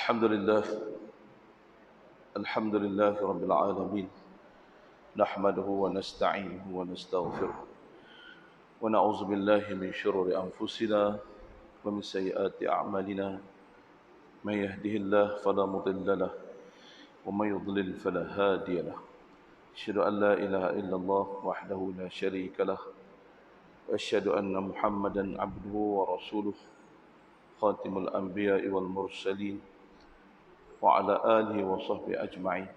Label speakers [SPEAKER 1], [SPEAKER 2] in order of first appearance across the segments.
[SPEAKER 1] الحمد لله رب العالمين نحمده ونستعينه ونستغفره ونعوذ بالله من شرور أنفسنا ومن سيئات أعمالنا من يهده الله فلا مضل له ومن يضلل فلا هادي له أشهد أن لا إله إلا الله وحده لا شريك له وأشهد أن محمدا عبده ورسوله خاتم الأنبياء والمرسلين وعلى آله وصحبه أجمعين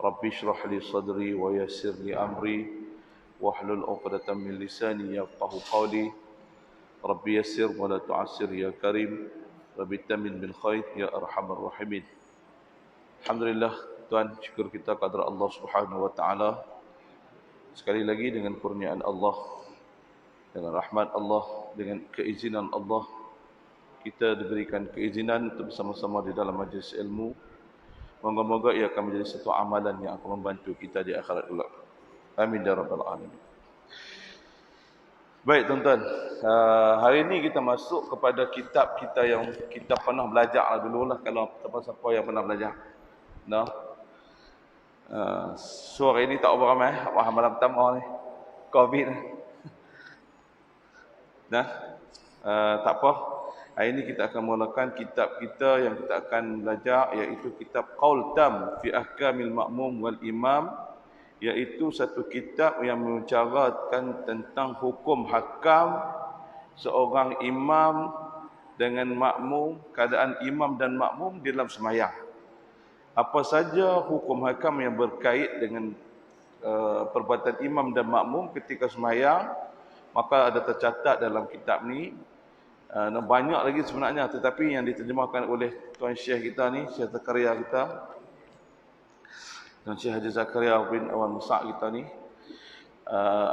[SPEAKER 1] رب اشرح لي صدري ويسر لي أمري واحلل عقدة من لساني يفقه قولي رب يسر ولا تعسر يا كريم رب تمن بالخير يا أرحم الراحمين. Alhamdulillah, Tuhan, syukur kita kepada Allah Subhanahu wa taala. Sekali lagi dengan kurniaan Allah, dengan rahmat Allah, dengan keizinan Allah, kita diberikan keizinan untuk bersama-sama di dalam majlis ilmu. Moga-moga ia akan menjadi satu amalan yang akan membantu kita di akhirat kelak. Amin ya rabbal alamin. Baik tuan-tuan, hari ini kita masuk kepada kitab kita yang kita pernah belajar dululah, kalau siapa yang pernah belajar. Nah, sore ini tak berapa ramai, malam pertama ni COVID. Nah, tak apa. Hari ini kita akan mulakan kitab kita yang kita akan belajar, iaitu kitab Qaul Tam fi Ahkamil Ma'mum wal Imam, iaitu satu kitab yang membicarakan tentang hukum hakam seorang imam dengan makmum, keadaan imam dan makmum di dalam sembahyang. Apa saja hukum hakam yang berkait dengan perbuatan imam dan makmum ketika sembahyang, maka ada tercatat dalam kitab ni. Banyak lagi sebenarnya, tetapi yang diterjemahkan oleh Tuan Syekh kita ni, Syekh Zakaria kita, Tuan Syekh Haji Zakaria bin Awan Musa kita ni,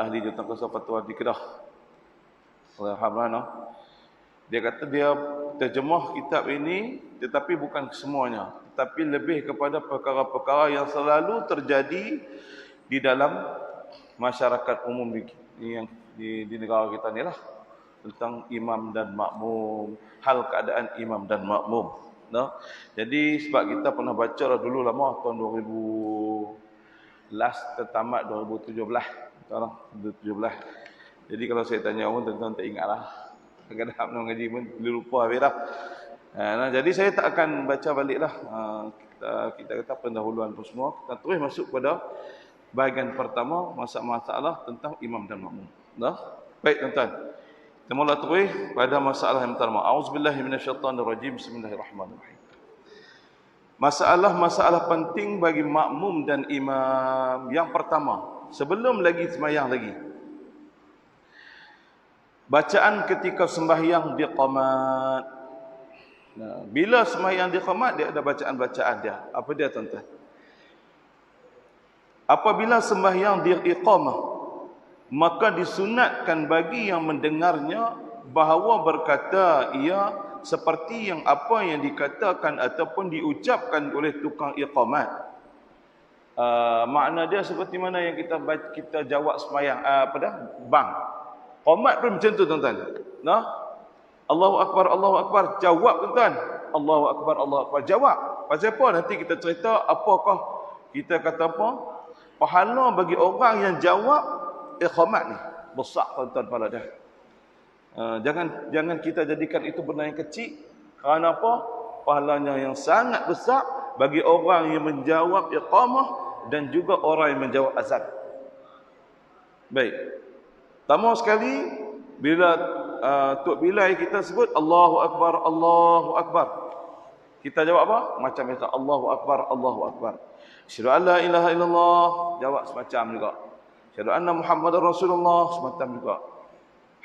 [SPEAKER 1] ahli Jabatan Kuasa Fatwa di Kedah. Alhamdulillah. Dia kata dia terjemah kitab ini, tetapi bukan semuanya, tetapi lebih kepada perkara-perkara yang selalu terjadi di dalam masyarakat umum di negara kita ni lah, tentang imam dan makmum, hal keadaan imam dan makmum. No? Jadi sebab kita pernah baca dulu lama, tahun 2000 last tertamat 2017. 2017. Jadi kalau saya tanya orang, tuan-tuan tak ingat lah. Kadang-kadang nak ngaji pun lupa habis dah. Nah, jadi saya tak akan baca balik lah. Kita kata pendahuluan pun semua. Kita terus masuk pada bahagian pertama, masalah tentang imam dan makmum. No? Baik tuan-tuan. Kita mula terus pada masalah yang pertama. A'udzubillahi minasyaitanirrajim. Bismillahirrahmanirrahim. Masalah-masalah penting bagi makmum dan imam. Yang pertama, sebelum lagi sembahyang lagi, bacaan ketika sembahyang diqamat. Nah, bila sembahyang diqamat, dia ada bacaan-bacaan dia. Apa dia tuan-tuan? Apabila sembahyang diiqamah, maka disunatkan bagi yang mendengarnya bahawa berkata ia seperti yang apa yang dikatakan ataupun diucapkan oleh tukang iqamat. Makna dia seperti mana yang kita jawab sembahyang bang. Qamat pun macam tu tuan-tuan. Nah, Allahu akbar, jawab tuan-tuan. Allahu akbar, jawab. Pasal apa? Nanti kita cerita apakah kita kata apa? Pahala bagi orang yang jawab iqamat ni besar tuan-tuan pada dah. Jangan kita jadikan itu benda yang kecil. Kerana apa? Pahalanya yang sangat besar bagi orang yang menjawab iqamah dan juga orang yang menjawab azan. Baik. Pertama sekali, bila Tok Bilal kita sebut Allahu akbar, kita jawab apa? Macam biasa, Allahu akbar. Asyhadu an la ilaha illallah, jawab semacam juga. Asyhadu anna Muhammadar Rasulullah, semacam juga.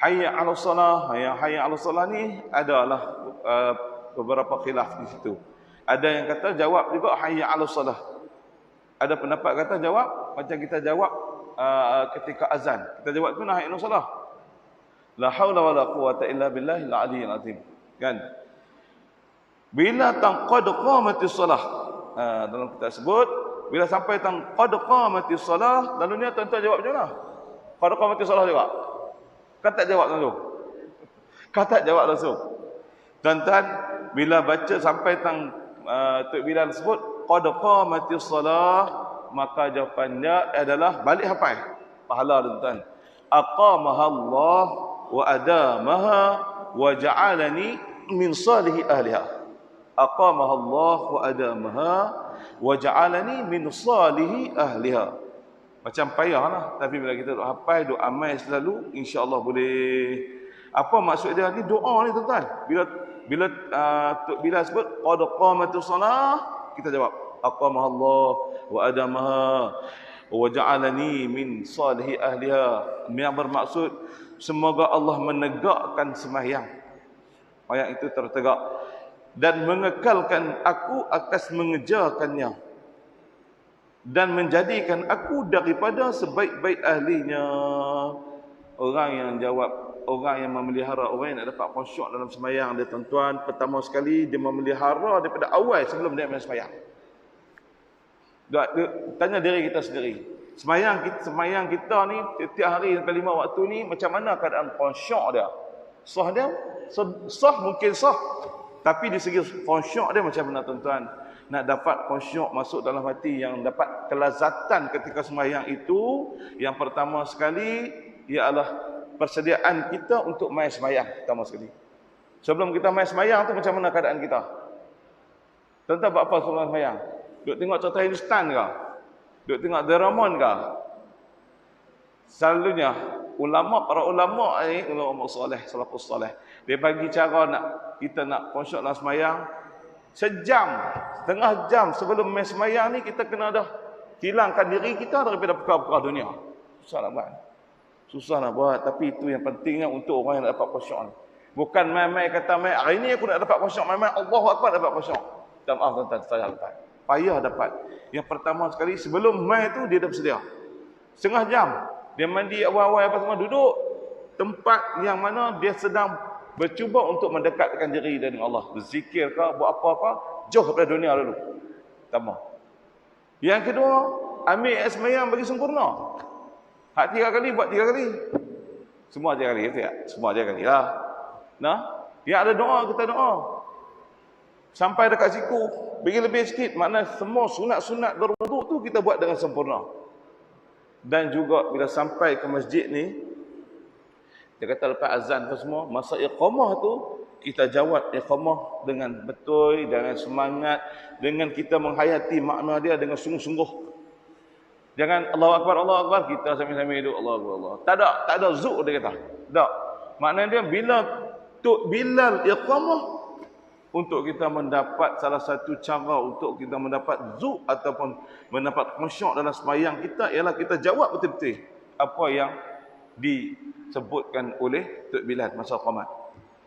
[SPEAKER 1] Hayya 'alas salah, hayya 'alas salah ni adalah beberapa khilaf di situ. Ada yang kata jawab juga hayya 'alas salah. Ada pendapat kata jawab macam kita jawab ketika azan. Kita jawab tu hayya 'alas salah. La haula wala quwata illa billahil aliyyil azim. Kan? Bila qad qamatis salah. Dalam kita sebut bila sampai qad qamatis salah, lalu ni tuan-tuan jawab macam mana? Qad qamatis salah juga. Kan tak jawab langsung. Kan tak jawab langsung. Tuan-tuan bila baca sampai Tok Bilal sebut qad qamatis salah, maka jawapannya adalah balik hafal pahala tuan-tuan. Aqamaha Allah wa adamaha wa ja'alani min salihi ahliha. Aqamaha Allah wa adamaha wa ja'alani min salihi ahliha. Macam payahlah, tapi bila kita duk hafal, duk amal selalu, insya-Allah boleh. Apa maksud dia ni, doa ni tuan-tuan? Bila Tok Bilal sebut qad qamatus salah, kita jawab aqamaha Allah wa adamaha wa ja'alani min salihi ahliha. Yang bermaksud semoga Allah menegakkan sembahyang, sembahyang itu tertegak, dan mengekalkan aku atas mengejarkannya, dan menjadikan aku daripada sebaik-baik ahlinya. Orang yang jawab, orang yang memelihara, orang yang nak dapat khusyuk dalam sembahyang dia tuan-tuan, pertama sekali dia memelihara daripada awal sebelum dia sembahyang. Tanya diri kita sendiri, sembahyang kita ni setiap hari sampai 5 waktu ni macam mana keadaan khusyuk dia? Sah dia? Sah mungkin sah, tapi di segi khusyuk dia macam mana tuan-tuan? Nak dapat khusyuk masuk dalam hati, yang dapat kelazatan ketika sembahyang itu, yang pertama sekali ialah persediaan kita untuk mai sembahyang pertama sekali. Sebelum kita mai sembahyang tu macam mana keadaan kita? Tuan-tuan buat apa sebelum sembahyang? Duk tengok cerita Hindustan ke? Duk tengok Doraemon ke? Selalunya para ulama ni, ulama soleh, salafus soleh, dia bagi cara kita nak khusyuk dalam sembahyang. Sejam, setengah jam sebelum mai sembahyang ni kita kena dah hilangkan diri kita daripada perkara-perkara dunia. Susah nak buat, tapi itu yang pentingnya untuk orang yang nak dapat khusyuk ni. Bukan mai-mai kata mai hari ni aku nak dapat khusyuk, mai-mai Allahu Akbar dapat khusyuk. Minta maaf tuan-tuan, saya dapat. Payah dapat. Yang pertama sekali sebelum mai tu dia dah bersedia. Setengah jam dia mandi awal-awal apa semua, duduk tempat yang mana dia sedang bercuba untuk mendekatkan diri dengan Allah, berzikir ke, buat apa-apa, jauh daripada dunia dulu. Pertama. Yang kedua, ambil sembahyang bagi sempurna. Hak 3 kali buat 3 kali. Semua 3 kali, betul tak? Semua 3 kali lah. Nah, yang ada doa kita doa. Sampai dekat siku, bagi lebih sikit, makna semua sunat-sunat berwuduk tu kita buat dengan sempurna. Dan juga bila sampai ke masjid ni, dia kata lepas azan tu semua, masa iqamah tu kita jawab iqamah dengan betul, dengan semangat, dengan kita menghayati makna dia dengan sungguh-sungguh. Jangan Allahu Akbar, kita sambil-sambil duduk Allahu Akbar. Tak ada zuk dia kata. Tak. Maknanya dia bila Tok Bilal iqamah, untuk kita mendapat salah satu cara untuk kita mendapat zuk ataupun mendapat khusyuk dalam sembahyang kita ialah kita jawab betul-betul apa yang disebutkan oleh Tok Bilal masa qamat.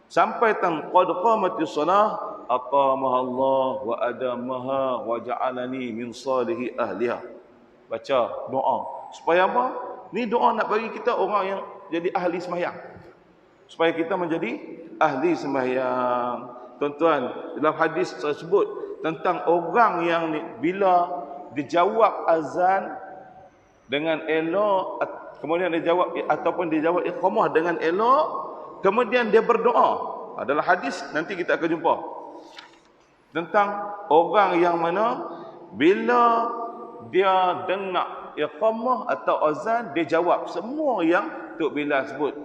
[SPEAKER 1] Sampai tan qad qamatis salah aqamaha Allah wa adamaha wa ja'alani min salihi ahliha. Baca doa. Supaya apa? Ni doa nak bagi kita orang yang jadi ahli sembahyang. Supaya kita menjadi ahli sembahyang. Tuan-tuan, dalam hadis tersebut tentang orang yang bila dijawab azan dengan elok, kemudian dia jawab ataupun dia jawab iqamah dengan elok, kemudian dia berdoa. Adalah hadis, nanti kita akan jumpa tentang orang yang mana bila dia dengar iqamah atau azan, dia jawab semua yang Tok Bilal sebut.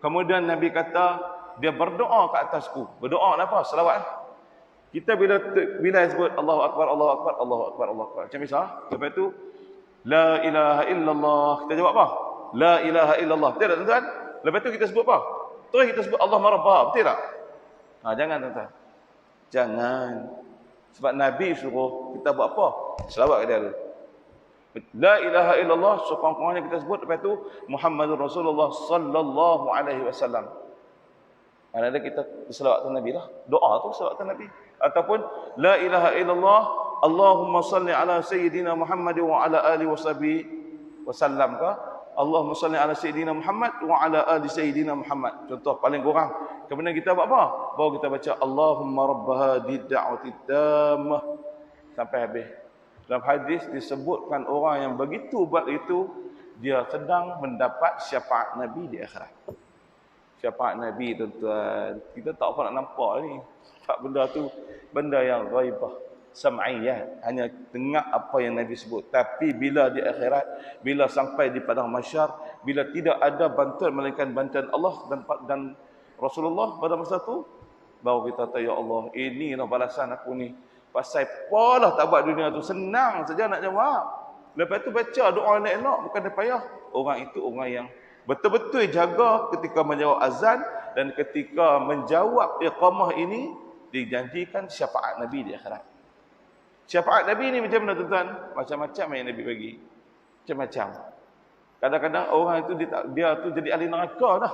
[SPEAKER 1] Kemudian Nabi kata dia berdoa ke atasku. Berdoa apa? Selawat. Kita bila sebut Allahu Akbar, Allahu Akbar, Allahu Akbar, Allahu Akbar, macam misal lepas tu la ilaha illallah, kita jawab apa? La ilaha illallah. Betul tak tuan-tuan? Lepas tu kita sebut apa? Terus kita sebut Allah Rabbah. Betul tak? Jangan tuan-tuan. Jangan. Sebab Nabi suruh kita buat apa? Selawat ke dia dulu. La ilaha illallah, sekurang-kurangnya kita sebut. Lepas tu Muhammadur Rasulullah sallallahu alaihi wasallam. Ada kita selawat atas Nabi lah. Doa tu selawat atas Nabi. Ataupun la ilaha illallah, Allahumma salli ala sayyidina Muhammad wa ala alihi wasallam ka. Allahumma salli ala sayyidina Muhammad wa ala ali sayyidina Muhammad. Contoh paling kurang. Kemudian kita buat apa? Baru kita baca Allahumma rabb hadhihi da'wati tammah sampai habis. Dalam hadis disebutkan orang yang begitu buat itu, dia sedang mendapat syafaat Nabi di akhirat. Syafaat Nabi tuan-tuan. Kita tak apa nak nampak ni. Sebab benda tu benda yang ghaibah. sam'iyah, hanya dengar apa yang Nabi sebut. Tapi bila di akhirat, bila sampai di padang mahsyar, bila tidak ada bantuan melainkan bantuan Allah dan Rasulullah pada masa tu, baru kita tahu, ya Allah, inilah balasan aku ni. Pasal apalah tak buat dunia tu, senang saja nak jawab. Lepas tu baca doa elok-elok, bukan dia payah. Orang itu orang yang betul-betul jaga ketika menjawab azan, dan ketika menjawab iqamah ini dijanjikan syafaat Nabi di akhirat. Syafaat Nabi ni macam mana tuan-tuan? Macam-macam yang Nabi bagi. Macam-macam. Kadang-kadang orang itu dia tu jadi ahli neraka dah.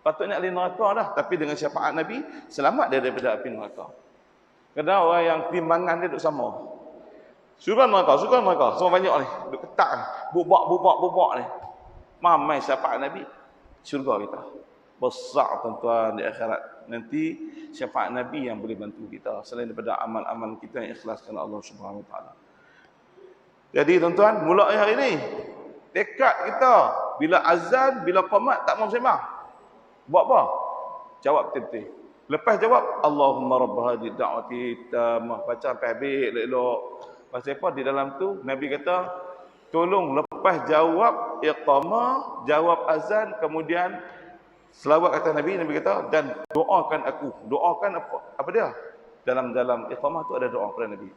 [SPEAKER 1] Patutnya ahli neraka dah, tapi dengan syafaat Nabi selamat dia daripada api neraka. Kadang orang yang timbangan dia duduk sama. Surga neraka, semua banyak ni. Duduk ketak ni. Bubak ni. Mamai syafaat Nabi, syurga kita. Besar tuan-tuan di akhirat. Nanti syafaat Nabi yang boleh bantu kita selain daripada amal-amal kita yang ikhlas kerana Allah Subhanahu Wa Taala. Jadi tuan-tuan, mulai hari ini tekad kita bila azan, bila qamat tak mau sembah. Buat apa? Jawab betul-betul. Lepas jawab, Allahumma rabb hadhihi da'wati tammah, baca sampai habis elok-elok. Pasal apa di dalam tu Nabi kata, tolong lepas jawab iqamah, jawab azan, kemudian selawat kata Nabi kata, dan doakan aku. Doakan apa dia? Dalam iqamah tu ada doa kepada Nabi.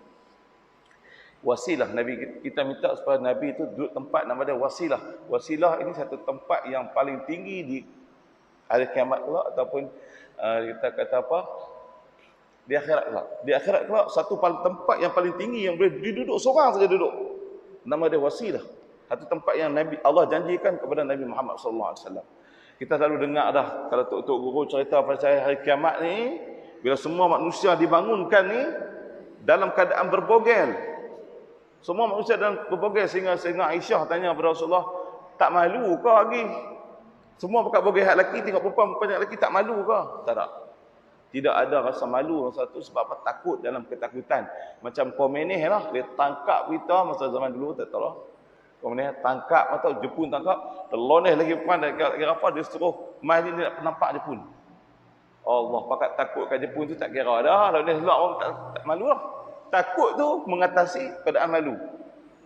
[SPEAKER 1] Wasilah, Nabi kita minta supaya Nabi itu duduk tempat nama dia wasilah. Wasilah ini satu tempat yang paling tinggi di hari kiamat kelak, ataupun kita kata apa? Di akhirat kelak. Di akhirat kelak satu tempat yang paling tinggi yang boleh duduk seorang saja duduk. Nama dia wasilah. Satu tempat yang Allah janjikan kepada Nabi Muhammad SAW. Kita selalu dengar dah kalau tok guru cerita pasal hari kiamat ni, bila semua manusia dibangunkan ni dalam keadaan berbogel. Semua manusia dalam berbogel, sehingga Aisyah tanya kepada Rasulullah, tak malu ke lagi? Semua pakai bogel hak lelaki, tengok perempuan lelaki, tak malu ke? Tak. Tidak ada rasa malu masa tu, sebab apa? Takut dalam ketakutan. Macam komunis lah, dia tangkap kita masa zaman dulu, tak tahu lah. Kemudian tangkap atau Jepun tangkap, terloneh lagi depan, kira apa, dia suruh mai ni nak nampak Jepun. Allah, pakat takut kat Jepun tu tak kira dah, kalau dia selak orang tak malu lah. Takut tu mengatasi keadaan malu.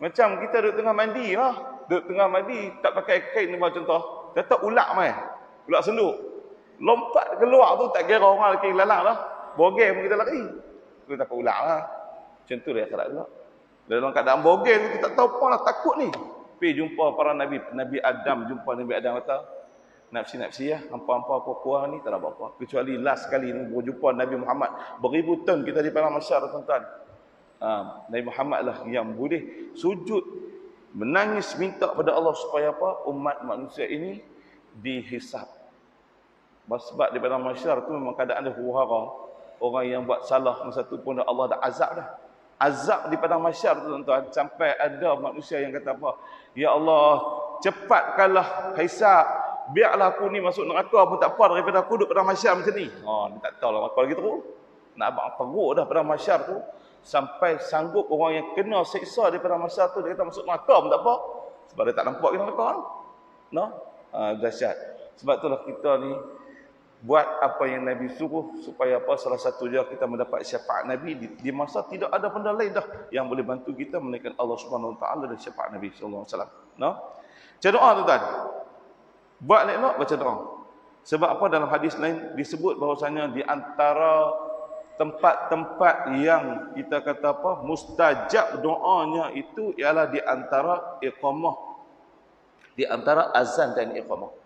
[SPEAKER 1] Macam kita duduk tengah mandi lah, duduk tengah mandi tak pakai kain ni contoh, kata ulak mai, ulak senduk, lompat keluar tu tak kira orang lelaki lalang lah, bogel pun kita lari, kita tak ulak lah. Macam tu dia akhirat pula. Dalam keadaan bogel kita tak tahu apa lah, takut ni. Pergi jumpa para Nabi Adam, jumpa Nabi Adam kata, nafsi-nafsi ya, hampa-hampa aku kurang ni tak ada apa-apa. Kecuali last kali ni berjumpa Nabi Muhammad, beribu tahun kita di padang mahsyar tuan-tuan. Nabi Muhammad lah yang boleh sujud, menangis, minta pada Allah supaya apa? Umat manusia ini dihisap. Sebab di padang mahsyar tu memang keadaan dia huru-hara. Orang yang buat salah masa tu pun Allah dah azab dah. Azab di padang mahsyar tu tuan-tuan, sampai ada manusia yang kata apa? Ya Allah, cepatkanlah hisab, biarlah aku ni masuk neraka pun tak apa daripada aku duduk padang mahsyar macam ni. Dia tak tahu lah apa lagi teruk. Nak abang teruk dah padang mahsyar tu, sampai sanggup orang yang kena siksa di padang mahsyar tu, dia kata masuk neraka pun tak apa, sebab dia tak nampak kita neraka. Dahsyat. Sebab itulah kita ni buat apa yang Nabi suruh, supaya apa? Salah satu dia kita mendapat syafaat Nabi di masa tidak ada benda lain dah yang boleh bantu kita melainkan Allah Subhanahu Wa Taala dan syafaat Nabi sallallahu alaihi wasallam. Macam doa tuan. Buat elok baca doa. Sebab apa? Dalam hadis lain disebut bahawasanya di antara tempat-tempat yang kita kata apa? Mustajab doanya itu ialah di antara iqamah, di antara azan dan iqamah.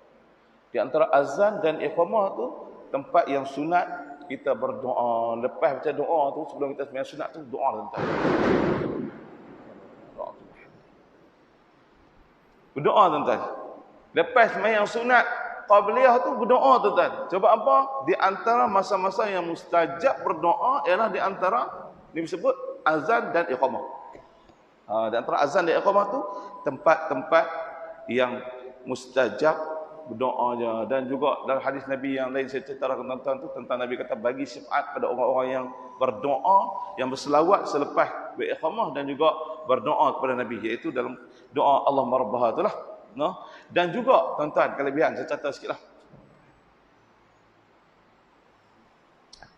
[SPEAKER 1] Di antara azan dan iqamah tu tempat yang sunat kita berdoa. Lepas baca doa tu, sebelum kita sembahyang sunat tu, doa tuan-tuan. Berdoa tuan-tuan. Lepas sembahyang sunat qabliyah tu berdoa tuan-tuan. Sebab apa? Di antara masa-masa yang mustajab berdoa ialah di antara disebut azan dan iqamah. Di antara azan dan iqamah tu tempat-tempat yang mustajab berdoanya. Dan juga dalam hadis Nabi yang lain saya ceritakan tuan-tuan tu, tentang Nabi kata bagi syafaat pada orang-orang yang berdoa, yang berselawat selepas beriqamah, dan juga berdoa kepada Nabi, iaitu dalam doa Allahumma rabb tu lah. Dan juga tuan-tuan, kelebihan saya catat sikitlah.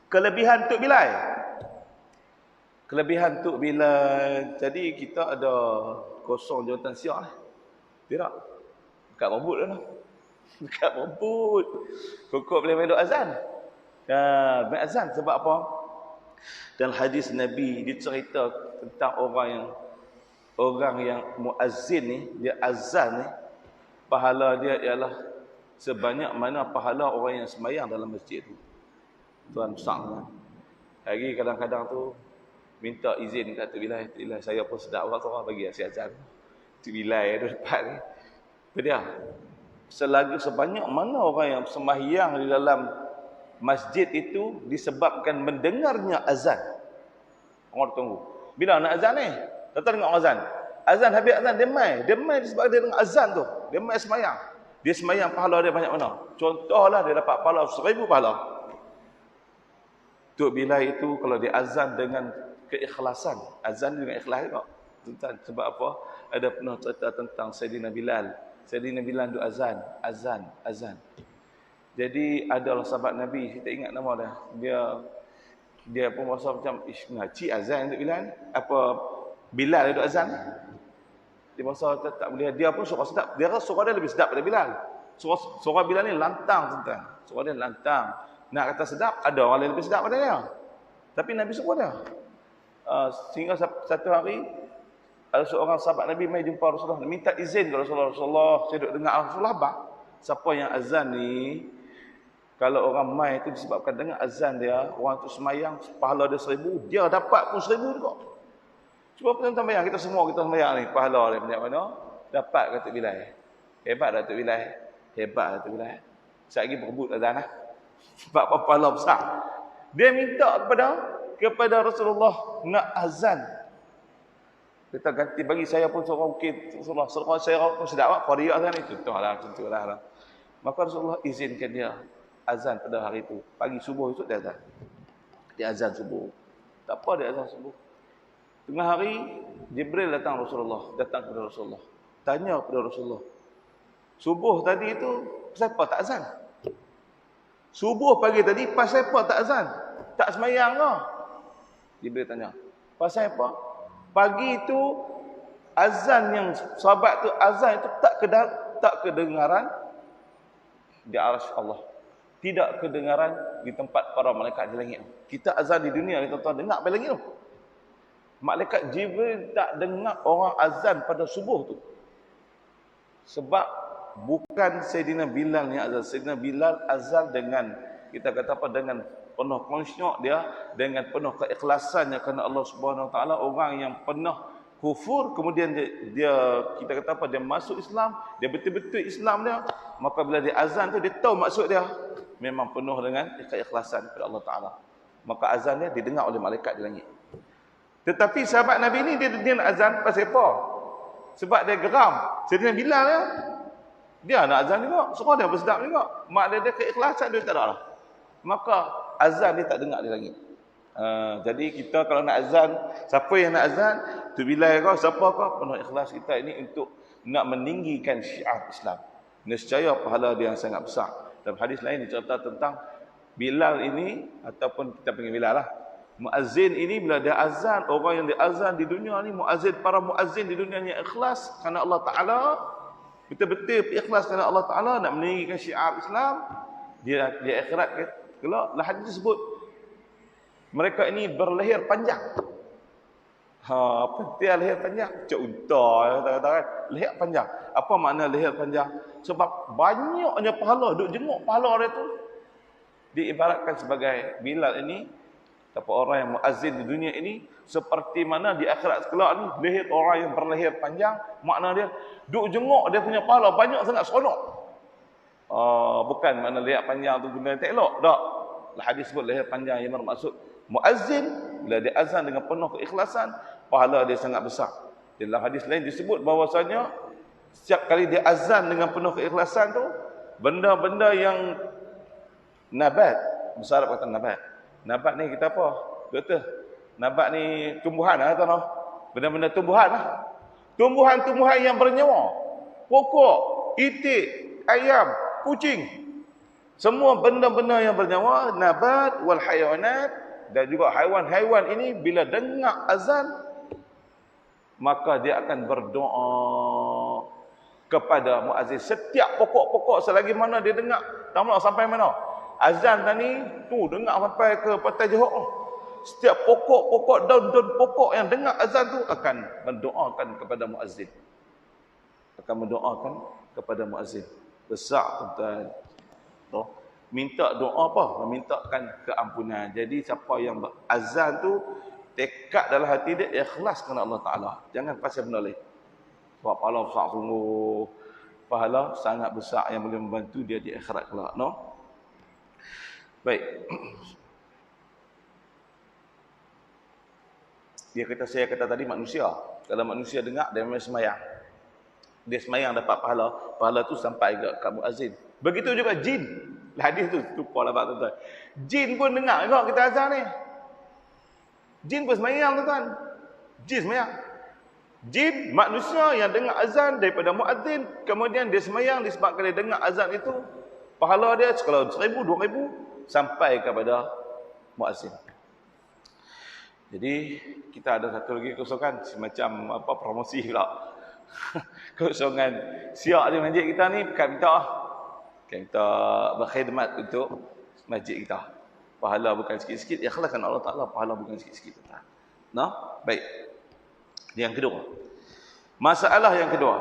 [SPEAKER 1] Kelebihan Tok Bilal. Kelebihan Tok Bilal, jadi kita ada kosong jawatan siang lah. Tidak. Dekat rambut dah lah. Dekat rambut. Pokok boleh main azan. Main azan sebab apa? Dan hadis Nabi dicerita tentang orang yang muazzin ni, dia azan ni, pahala dia ialah sebanyak mana pahala orang yang sembahyang dalam masjid tu. Tuan besar kan. Hari kadang-kadang tu minta izin kat Tok Bilal, Tok Bilal saya pun sedap orang bagi asyik azan. Tok Bilal ada depan ni. Apa dia? Sebanyak mana orang yang sembahyang di dalam masjid itu disebabkan mendengarnya azan. Orang tunggu. Bila nak azan ni? Datang tengok azan. Azan habis azan dia mai disebabkan dia dengar azan tu. Dia mai sembahyang. Dia sembahyang pahala dia banyak mana? Contohlah dia dapat pahala 1000 pahala. Tok Bilal itu kalau dia azan dengan keikhlasan, azan dengan ikhlas juga. Tentang sebab apa? Ada pernah cerita tentang Sayyidina Bilal. Sayyidina Bilal tu azan. Jadi adalah sahabat Nabi, kita ingat nama dia. Dia pun rasa macam ngaji azan untuk Bilal. Apa Bilal duduk azan? Dia rasa tak boleh. Dia pun suara sedap. Dia rasa suara dia lebih sedap daripada Bilal. Suara Bilal ni lantang tentang. Suara dia lantang. Nak kata sedap, ada orang lain lebih sedap pada dia. Tapi Nabi suruh dia. Sehingga satu hari ada seorang sahabat Nabi mai jumpa Rasulullah, minta izin kepada Rasulullah, saya duduk dengar Rasulullah bah. Siapa yang azan ni, kalau orang mai itu disebabkan dengar azan dia, orang tu semayang pahala dia 1000, dia dapat pun 1000 juga. Cuba tuan-tuan bayang, kita semayang ni, pahala dia banyak mana? Dapat kata Tok Bilal. Hebat dah Tok Bilal. Hebat dah Tok Bilal. Sekejap lagi berebut azan lah. Sebab apa pahala besar. Dia minta kepada Rasulullah nak azan. Kita ganti bagi saya pun seorang ukit Rasulullah. Seorang saya pun sedap apa dia azan itu. Contohlah. Maka Rasulullah izinkan dia azan pada hari itu. Pagi subuh itu dia azan. Dia azan subuh. Tak apa dia azan subuh. Tengah hari Jibril datang kepada Rasulullah. Tanya kepada Rasulullah. Subuh tadi itu siapa tak azan? Subuh pagi tadi pasal apa tak azan? Tak semayang ke? Jibril tanya. Pasal apa? Pagi itu azan yang sahabat tu azan itu tak kedengaran di arsy Allah. Tidak kedengaran di tempat para malaikat di langit. Kita azan di dunia ni tuan-tuan dengar pada langit tu. Malaikat Jibril tak dengar orang azan pada subuh tu. Sebab bukan Sayyidina Bilal yang azan. Sayyidina Bilal azan dengan, kita kata apa, dengan penuh konsyok dia, dengan penuh keikhlasannya kerana Allah Subhanahu Wa Taala. Orang yang pernah kufur, kemudian dia kita kata apa, dia masuk Islam, dia betul-betul Islam dia, maka bila dia azan tu dia tahu maksud dia memang penuh dengan keikhlasan kepada Allah Taala. Maka azan dia didengar oleh malaikat di langit. Tetapi sahabat Nabi ni dia nak azan pasal apa? Sebab dia geram. Sayyidina Bilal dia nak azan juga, suara dia bersedap juga. Mak dia keikhlasan dia tak ada lah. Maka azan dia tak dengar di langit. Jadi kita kalau nak azan, siapa yang nak azan, Tok Bilal kau, siapa kau, penuh ikhlas kita ini untuk nak meninggikan syiar Islam. Nescaya pahala dia yang sangat besar. Dalam hadis lain dicerita tentang Bilal ini, ataupun kita panggil Bilal lah, muazzin ini bila dia azan, orang yang dia azan di dunia ni, para muazzin di dunia ni ikhlas kerana Allah Ta'ala, betul-betul ikhlas kerana Allah Ta'ala nak meninggikan syiar Islam, dia akhirat kelak. Lah hadis disebut mereka ini berleher panjang. Apa dia leher panjang? Cak unta kata-kata kan. Leher panjang. Apa makna leher panjang? Sebab banyaknya pahala, duk jenguk pahala dia tu. Diibaratkan sebagai Bilal ini, apa orang yang muazzin di dunia ini, seperti mana di akhirat kelak ni leher orang yang berleher panjang, makna dia duk jenguk dia punya pahala banyak sangat, seronok. Bukan makna leher panjang tu benda tak elok, tak. Hadis sebut leher panjang yang bermaksud muazzin bila dia azan dengan penuh keikhlasan, pahala dia sangat besar. Dalam hadis lain disebut bahwasanya setiap kali dia azan dengan penuh keikhlasan tu, benda-benda yang nabat, besar kata nabat. Nabat ni kita apa? Doktor. Nabat ni tumbuhan lah tuan. Benda-benda tumbuhan lah. Tumbuhan-tumbuhan yang bernyawa. Pokok, itik, ayam, kucing. Semua benda-benda yang bernyawa, nabat wal hayawanat, Dan juga haiwan-haiwan ini bila dengar azan, maka dia akan berdoa kepada muazzin. Setiap pokok-pokok selagi mana dia dengar, tahu tak sampai mana? Azan tadi tu dengar sampai ke Pantai Johor. Setiap pokok-pokok, daun-daun pokok yang dengar azan tu akan mendoakan kepada muazzin. Akan mendoakan kepada muazzin. Besar tuan-tuan. Minta doa apa? Memintakan keampunan. Jadi siapa yang berazan tu, tekad dalam hati dia ikhlas kerana Allah Ta'ala. Jangan pasal benda lain. Sebab pahala besar sungguh. Pahala sangat besar yang boleh membantu dia di akhirat kelak. No? Baik. Saya kata tadi manusia. Kalau manusia dengar, dia memang semayang. Dia semayang dapat pahala. Pahala tu sampai ke muazzin. Begitu juga jin. Hadis tu lupa lah tuan-tuan. Jin pun dengar juga kita azan ni. Jin pun semayang tuan-tuan. Jin semayang. Jin manusia yang dengar azan daripada muazzin, kemudian dia semayang disebabkan dia dengar azan itu, pahala dia kalau 1,000, 2,000 sampai kepada muazzin. Jadi kita ada satu lagi kosongan semacam apa promosi pula. Kosongan siap di masjid kita ni kita berkhidmat untuk masjid kita. Pahala bukan sikit-sikit, ikhlaskan Allah Ta'ala, pahala bukan sikit-sikit. Nah, baik. Yang kedua. Masalah yang kedua.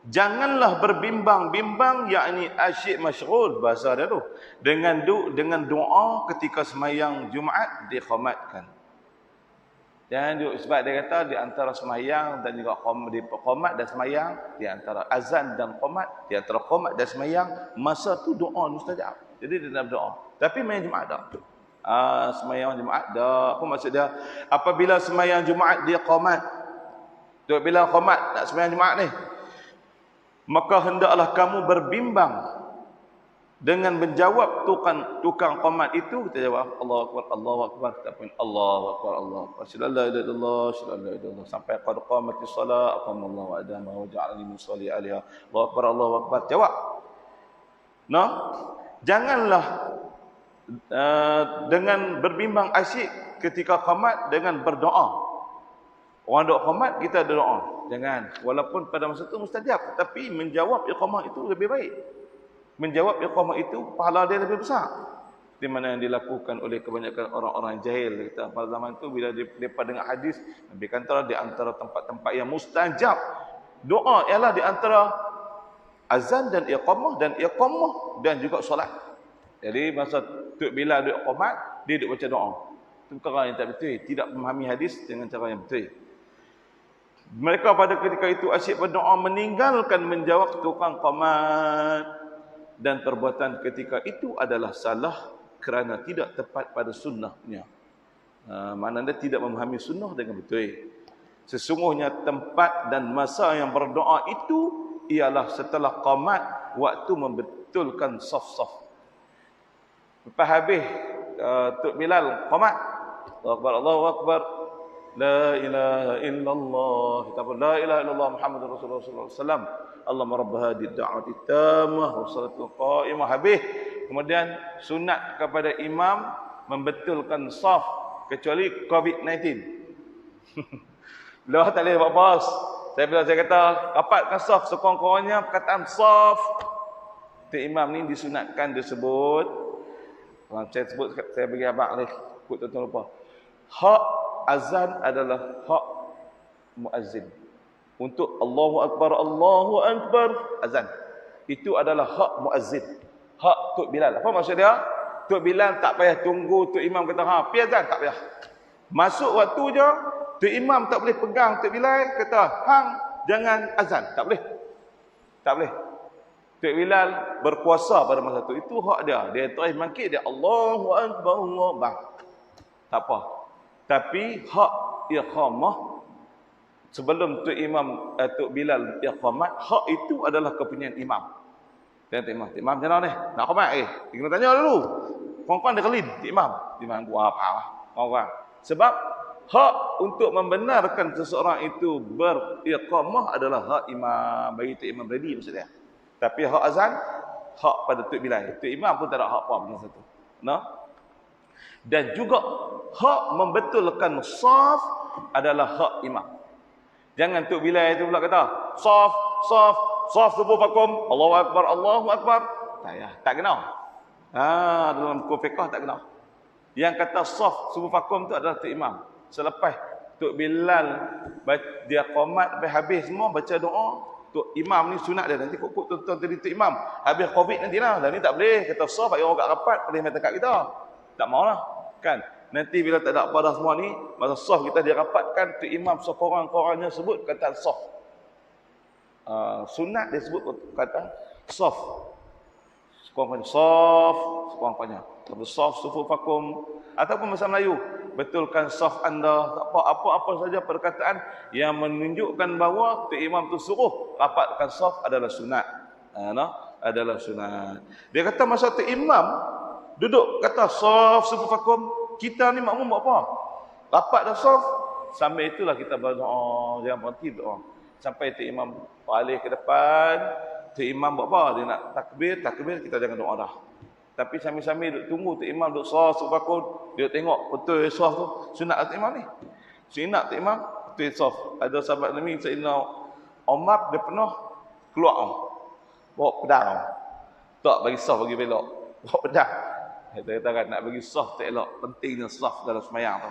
[SPEAKER 1] Janganlah berbimbang-bimbang, yakni asyik masyghul bahasa dia tu. Dengan doa ketika semayang Jumaat dikhamatkan. Dan sebab dia kata di antara semayang dan juga qamat dan semayang, di antara azan dan qamat, di antara qamat dan semayang, masa tu doa mustajab. Jadi dia nak berdoa. Tapi semayang Jumaat dah. Semayang Jumaat dah. Apa maksud dia? Apabila semayang Jumaat dia qamat. Bila qamat nak semayang Jumaat ni, maka hendaklah kamu berbimbang dengan menjawab tukang qamat itu. Kita jawab Allahu Akbar, Allahu Akbar, kita pun Allahu Akbar, Allahu Akbar, syada la ilaha illallah, syada la ilaha illallah, sampai qad qamatis salat, aqamallahu adama wa ja'alani musalli alaiha, Allahu Akbar, Allahu Akbar. Jawab. Nah, janganlah dengan berbimbang asyik ketika qamat dengan berdoa. Orang doa qamat, kita ada doa. Jangan. Walaupun pada masa itu mustajab, tapi menjawab iqamah itu lebih baik. Menjawab iqamah itu pahala dia lebih besar. Di mana yang dilakukan oleh kebanyakan orang-orang jahil. Kita pada zaman itu bila mereka dengar hadis, Nabi kata di antara tempat-tempat yang mustajab, doa ialah di antara azan dan iqamah dan juga solat. Jadi masa Tok Bilal duduk qamat, dia duduk baca doa. Itu perkara yang tak betul, tidak memahami hadis dengan cara yang betul. Mereka pada ketika itu asyik berdoa meninggalkan menjawab tukang qamat, dan perbuatan ketika itu adalah salah kerana tidak tepat pada sunnahnya. Maknanya tidak memahami sunnah dengan betul. Sesungguhnya tempat dan masa yang berdoa itu ialah setelah qamat, waktu membetulkan saf-saf. Lepas habis Tok Bilal qamat, Allahu Akbar, Allahu Akbar, la ilaha illallah, kita pun la ilaha illallah Muhammadur Rasulullah sallallahu alaihi wasallam, Allahumma rabb hadhihi ad-da'wati tammah wa salatul qa'imah. Habis kemudian sunat kepada imam membetulkan saf kecuali COVID-19. Lah tak boleh buat bos. Bila saya kata rapatkan saf sekurang-kurangnya perkataan saf, tu imam ni disunatkan disebut, saya bagi abang ni, kut tuan-tuan lupa. Hak azan adalah hak muazzin. Untuk Allahu Akbar azan. Itu adalah hak muazzin. Hak Tok Bilal. Apa maksud dia? Tok Bilal tak payah tunggu Tok Imam kata, pergi azan, tak payah. Masuk waktu je, Tok Imam tak boleh pegang Tok Bilal, kata, hang jangan azan. Tak boleh. Tak boleh. Tok Bilal berkuasa pada masa itu. Itu hak dia. Dia terus bangkit, dia Allahu Akbar, Allah bang. Tak apa. Tapi hak iqamah sebelum Tok Imam Tok Bilal iqamat, hak itu adalah kepunyaan imam. Dan Tok Imam macam mana ni? Nak qamat ke? Kena tanya dulu. Kong-kong dia kelin Tok Imam. Imam gua apa? Orang. Sebab hak untuk membenarkan seseorang itu beriqamah adalah hak imam, bagi Tok Imam ready maksudnya. Tapi hak azan, hak pada Tok Bilal. Tok Imam pun tak ada hak apa benda satu. Nah. Dan juga hak membetulkan saf adalah hak imam. Jangan Tok Bilal itu pula kata, saf, saf, saf sufufakum, Allahu Akbar, Allahu Akbar. Tak kena. Dalam buku fiqh tak kena. Yang kata saf sufufakum tu adalah Tok Imam. Selepas Tok Bilal dia qomat sampai habis semua baca doa, Tok Imam ni sunat dia. Nanti kok tuan-tuan tadi Tok Imam habis Covid nantilah. Dan ni tak boleh kata saf bagi orang kat rapat boleh main dekat kita. Tak maulah, kan? Nanti bila tak ada apa dah semua ni, masa saf kita dirapatkan, Tok Imam sekorang-korangnya sebut kata saf. Sunat dia sebut kata saf. Sekurang-kurangnya saf, sekurang-kurangnya. Tapi saf sufufakum ataupun bahasa Melayu, betulkan saf anda. Apa-apa saja perkataan yang menunjukkan bahawa Tok Imam tu suruh rapatkan saf adalah sunat. Adalah sunat. Dia kata masa Tok Imam duduk kata saf sufufakum, kita ni makmum buat apa? Rapat dah saf, sambil itulah kita berdoa, jangan berhenti doa. Sampai Tok Imam balik ke depan, Tok Imam buat apa? Dia nak takbir, kita jangan doa dah. Tapi sambil-sambil duduk tunggu Tok Imam duduk saf sufufakum, dia tengok betul saf tu, sunat Tok Imam ni. Sunat Tok Imam, betul saf. Ada sahabat Nabi Sayyidina Umar, dia pernah keluar bawa pedang. Tak bagi saf, bagi belok. Bawa pedang. Kita katakan nak bagi saf tak elok, pentingnya saf dalam sembahyang tu.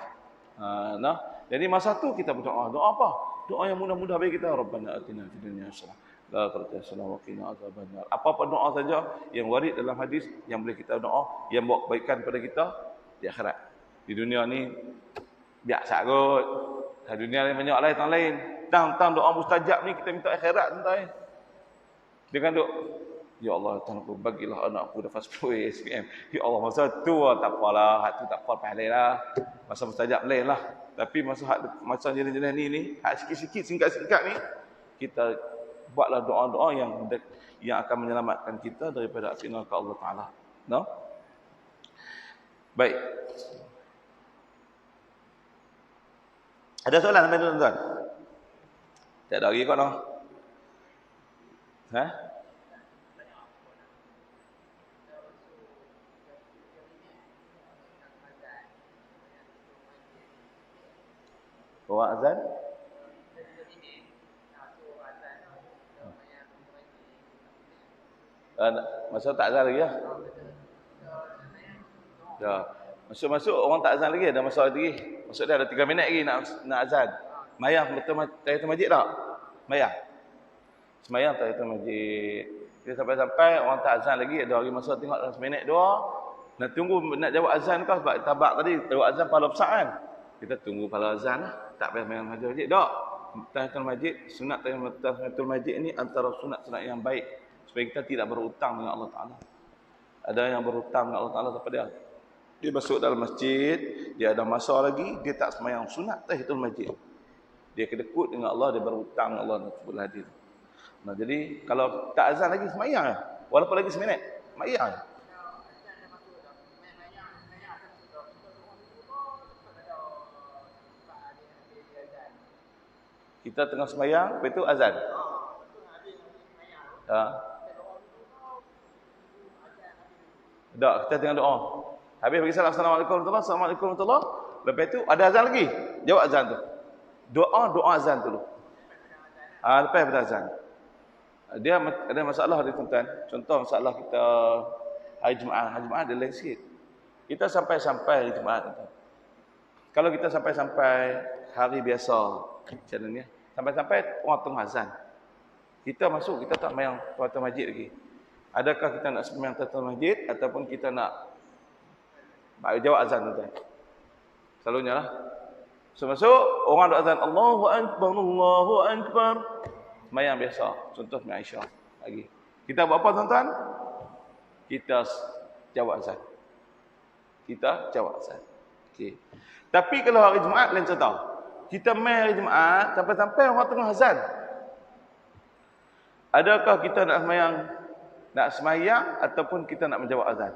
[SPEAKER 1] Jadi masa tu kita berdoa. Doa apa? Doa yang mudah-mudah bagi kita. Rabbana atina fid dunya hasanah la akhirati hasanah wa qina azabannar. Apa-apa doa saja yang warid dalam hadis yang boleh kita doa yang bawa kebaikan pada kita di akhirat. Di dunia ni biasa kot. Di dunia ni banyak lain. Tang doa mustajab ni kita minta akhirat tuan. Dengan duk, ya Allah, Tuhan aku bagilah anak aku dapat 10 SPM. Ya Allah, masa tu tak apalah, hak tu tak apa pahalai lah. Masa mustajab lain lah. Tapi masa jenis-jenis ni, hak sikit-sikit, singkat-singkat ni, kita buatlah doa-doa yang akan menyelamatkan kita daripada api neraka Allah Ta'ala. No? Baik. Ada soalan sampai tuan-tuan? Tak ada lagi kot no? Bawa azan? Masa tak azan lagi ya? Ya. Masuk orang tak azan lagi, ada masa lagi. Maksud dia ada 3 minit lagi nak azan. Mayang betul tahiyatul masjid tak? Mayang. Semayang tahiyatul masjid. Dia sampai-sampai orang tak azan lagi, ada lagi masa tengok dalam seminit 2. Nak tunggu nak jawab azan kau sebab tabak tadi jawab azan pada besar kan. Kita tunggu pada azan lah. Tak payah main masjid. Tak. Tahiyatul masjid, sunat tahiyatul masjid ni antara sunat-sunat yang baik supaya kita tidak berhutang dengan Allah Taala. Ada yang berhutang dengan Allah Taala sampai dia masuk dalam masjid, dia ada masa lagi, dia tak semayang sunat tahiyatul masjid. Dia kedekut dengan Allah, dia berhutang dengan Allah Subhanahu hadir. Nah, jadi kalau tak azan lagi semayang lah. Walaupun lagi seminit, semayang lah. Kita tengah semayang, lepas itu azan. Tak, kita tengah doa. Habis bagi salam, Assalamualaikum warahmatullahi wabarakatuh. Assalamualaikum warahmatullahi wabarakatuh. Lepas itu ada azan lagi. Jawab azan tu. Doa azan dulu. Lepas pada azan. Dia ada masalah dia tuan-tuan. Contoh masalah kita hari Jumaat. Hari Jumaat dia lain sikit. Kita sampai-sampai hari Jumaat tuan-tuan. Kalau kita sampai-sampai hari biasa macam ni, sampai-sampai orang tengah azan. Kita masuk, kita tak main tahiyatul masjid lagi. Adakah kita nak sembahyang tahiyatul masjid ataupun kita nak jawab azan tuan-tuan? Selalunya lah. Masuk, orang ada azan Allahu Akbar, Allahu Akbar. Semayang biasa. Contoh Umi Aisyah lagi. Kita buat apa tuan-tuan? Kita jawab azan. Okey. Tapi kalau hari Jumaat lain cerita. Kita main hari Jumaat sampai-sampai orang tengah azan. Adakah kita nak semayang ataupun kita nak menjawab azan?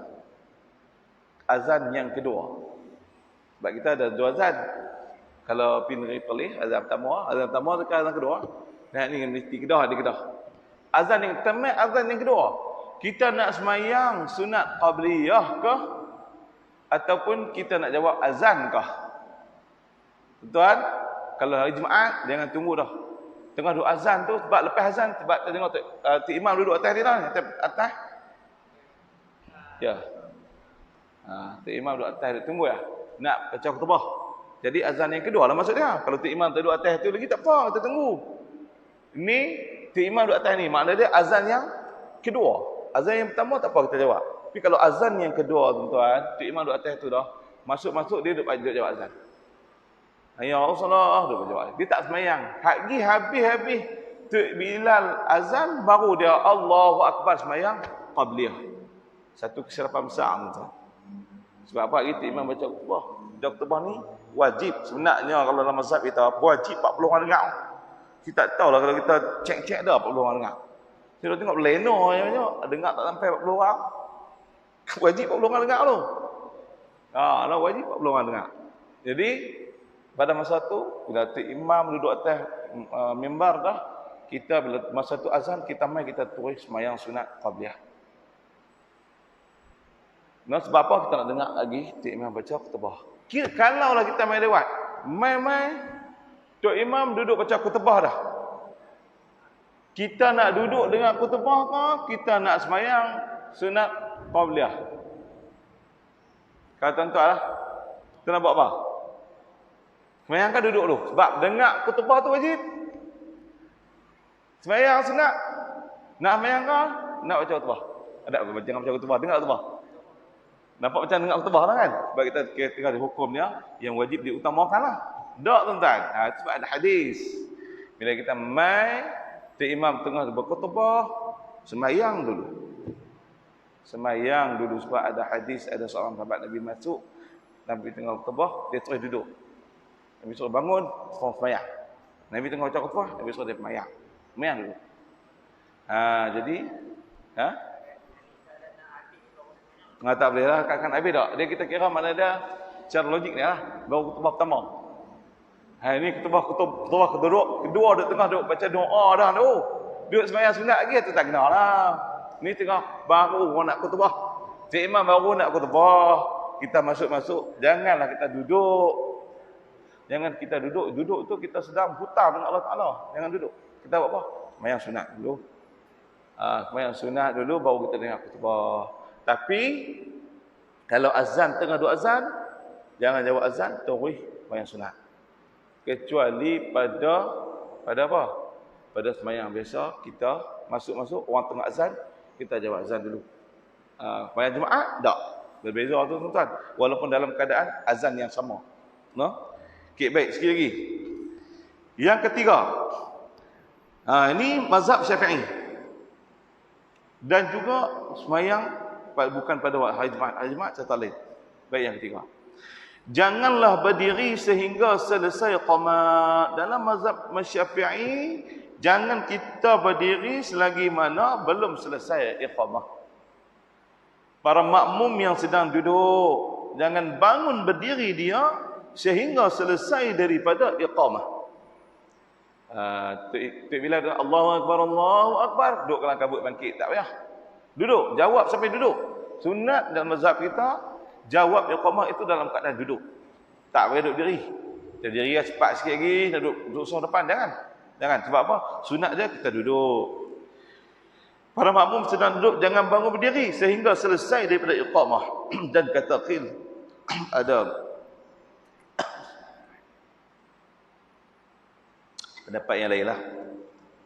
[SPEAKER 1] Azan yang kedua. Sebab kita ada 2 azan. Kalau pergi pelih, azan pertama dekat azan kedua. Nah ni mesti Kedah di Kedah. Azan yang pertama, azan yang kedua. Kita nak semayang sunat qabliyah ke ataupun kita nak jawab azan kah? Tuan, kalau hari Jumaat jangan tunggu dah. Tengah duduk azan tu, sebab lepas azan sebab kita tengok Tok Imam duduk atas dia dah, atas. Ya. Tok Imam duduk atas dia tunggu ya. Nak baca khutbah. Jadi azan yang kedua lah maksudnya. Kalau Tok Imam duduk atas tu lagi tak apa, kita tunggu. Ini Tok Imam duduk atas ni, makna dia azan yang kedua. Azan yang pertama tak apa kita jawab. Tapi kalau azan yang kedua tuan-tuan, Tok Imam duduk atas tu dah, masuk-masuk dia duduk jawab azan. Ya Allah, duduk jawab. Dia tak semayang. Habis Tok Bilal azan baru dia Allahu Akbar semayang qabliyah. Satu kesilapan besar tuan. Sebab apa kita imam baca khutbah? Khutbah ni wajib sebenarnya kalau dalam mazhab kita wajib 40 orang dengar. Kita tak tahulah kalau kita cek dah 40 orang dengar. Kita tengok leno dengar tak sampai 40 orang. Wajib 40 orang dengar tu. Lah wajib 40 orang dengar. Jadi pada masa tu bila Tok Imam duduk atas mimbar dah, kita bila masa tu azan kita tulis sembahyang sunat qabliyah. Nah, sebab apa kita nak dengar lagi Tok Imam baca khutbah. Kalaulah kita main lewat, main Tok Imam duduk baca khutbah dah. Kita nak duduk dengan khutbah ke, kita nak sembahyang sunat qabliyah. Kata tuan-tuan lah, kita nak buat apa? Sembahyang kan duduk dulu. Sebab dengar khutbah tu wajib. Sembahyang sunat. Nak sembahyang kan? Nak baca khutbah. Ada apa? Jangan baca khutbah. Dengar khutbah. Nampak macam dengar khutbah lah kan? Sebab kita tengah hukumnya yang wajib diutamakan lah. Tak tuan-tuan. Sebab ada hadis. Bila kita Tok Imam tengah berkhutbah, sembahyang dulu. Sembahyang dulu sebab ada hadis, ada seorang sahabat Nabi masuk, Nabi tengah khutbah, dia terus duduk. Nabi suruh bangun, terus sembahyang. Nabi tengah baca khutbah, Nabi suruh dia sembahyang. Sembahyang dulu. Jadi, tak boleh lah, kan habis tak? Dia kita kira mana dia, secara logik ni lah, baru khutbah pertama. Ini khutbah kedua, dia tengah duduk baca doa dah tu. Duduk sembahyang sunat lagi, tu tak kena lah. Ni tengah baru orang nak khutbah. Cik Imam baru nak khutbah. Kita masuk-masuk, janganlah kita duduk. Jangan kita duduk. Duduk tu kita sedang hutang dengan Allah Ta'ala. Jangan duduk. Kita buat apa? Sembahyang sunat dulu. Sembahyang sunat dulu, baru kita dengar khutbah. Tapi, kalau azan, tengah duduk azan, jangan jawab azan, terus sembahyang sunat. Kecuali pada apa? Pada sembahyang biasa, kita masuk-masuk, orang tengah azan, kita jawab azan dulu. Sembahyang Jumaat, tak. Berbeza tu tuan-tuan. Walaupun dalam keadaan azan yang sama. Okey, baik, sekali lagi. Yang ketiga. Ini mazhab Syafi'i. Dan juga sembahyang bukan pada hari Jumaat. Hari Jumaat serta lain. Baik, yang ketiga. Janganlah berdiri sehingga selesai qamat. Dalam mazhab Syafi'i, jangan kita berdiri selagi mana belum selesai iqamah. Para makmum yang sedang duduk, jangan bangun berdiri dia sehingga selesai daripada iqamah. Bila Allahu Akbar, duduk kelang kabut bangkit, tak payah. Duduk, jawab sampai duduk. Sunat dalam mazhab kita, jawab iqamah itu dalam keadaan duduk. Tak payah duduk diri. Diri cepat sikit lagi, duduk soh depan, jangan. Sebab apa? Sunat dia kita duduk. Para makmum sedang duduk, jangan bangun berdiri sehingga selesai daripada iqamah. Dan kata qil ada pendapat yang lain lah.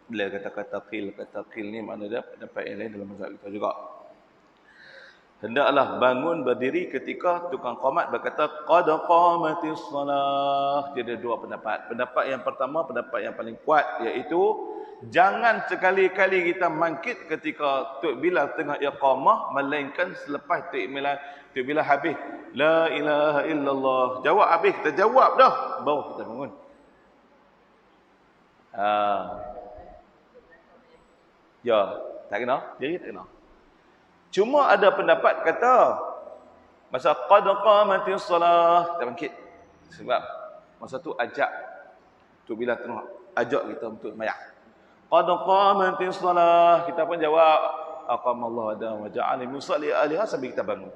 [SPEAKER 1] Bila kata qil ni makna dia pendapat yang lain dalam mazhab kita juga. Hendaklah bangun berdiri ketika tukang qamat berkata qad qamatis salah. Dia ada dua pendapat. Pendapat yang pertama, pendapat yang paling kuat, iaitu jangan sekali-kali kita bangkit ketika Tok Bilal tengah iqamah, melainkan selepas Tok Bilal habis la ilaha illallah, jawab habis, kita jawab dah, baru kita bangun. Ya, tak kena, jadi tak kena. Cuma ada pendapat kata masa qad qamatis salah, kita bangkit. Sebab masa tu ajak Tok Bilal tengah ajak kita untuk sembahyang. Qad qamatis salah, kita pun jawab aqamallahu ada wa ja'ala musalli alaiha sambil kita bangun.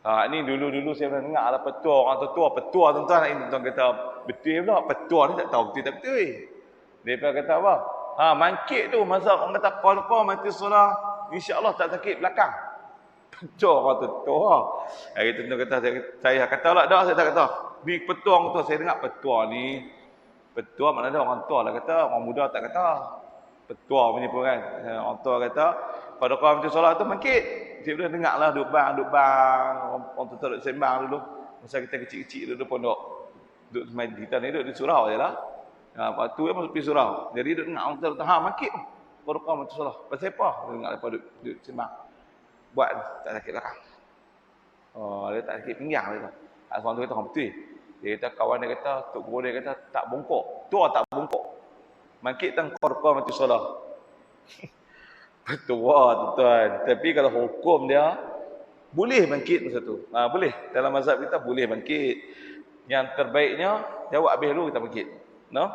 [SPEAKER 1] Ni dulu-dulu saya pernah dengar lah petua orang petua tuan-tuan. Ini tuan kata betul pula petua ni tak tahu betul tak betul. Dia pernah kata apa? Mangkit tu masa orang kata qad mati solah, insya-Allah tak sakit belakang. Petua orang tu. Hari tu tuan kata saya kata lah dah saya tak kata. Ni petua orang tu saya dengar petua ni. Petua mana ada orang tua lah kata, orang muda tak kata. Petua punya pun kan. Orang tua kata qad mati solah tu mangkit. Saya pernah dengar lah duduk bang. Orang tu duduk sembang dulu. Masa kita kecil-kecil duduk pondok. Duduk kita ni duduk di surau je lah. Lepas tu masuk pergi surau. Jadi duduk dengar orang tu kata, makit tu. Qad mati solah. Pasal apa? Dia dengar lepas duduk sembang. Buat tak sakit belakang. Dia tak sakit pinggang dia tu. Orang tu kata, betul. Dia kata, kawan dia kata, tok guru dia kata, tak bongkok. Tua tak bongkok. Mangkit tang qad mati solah. Petua tuan. Tapi kalau hukum dia boleh bangkit masa tu. Boleh. Dalam mazhab kita boleh bangkit. Yang terbaiknya jawab habis dulu kita bangkit. No?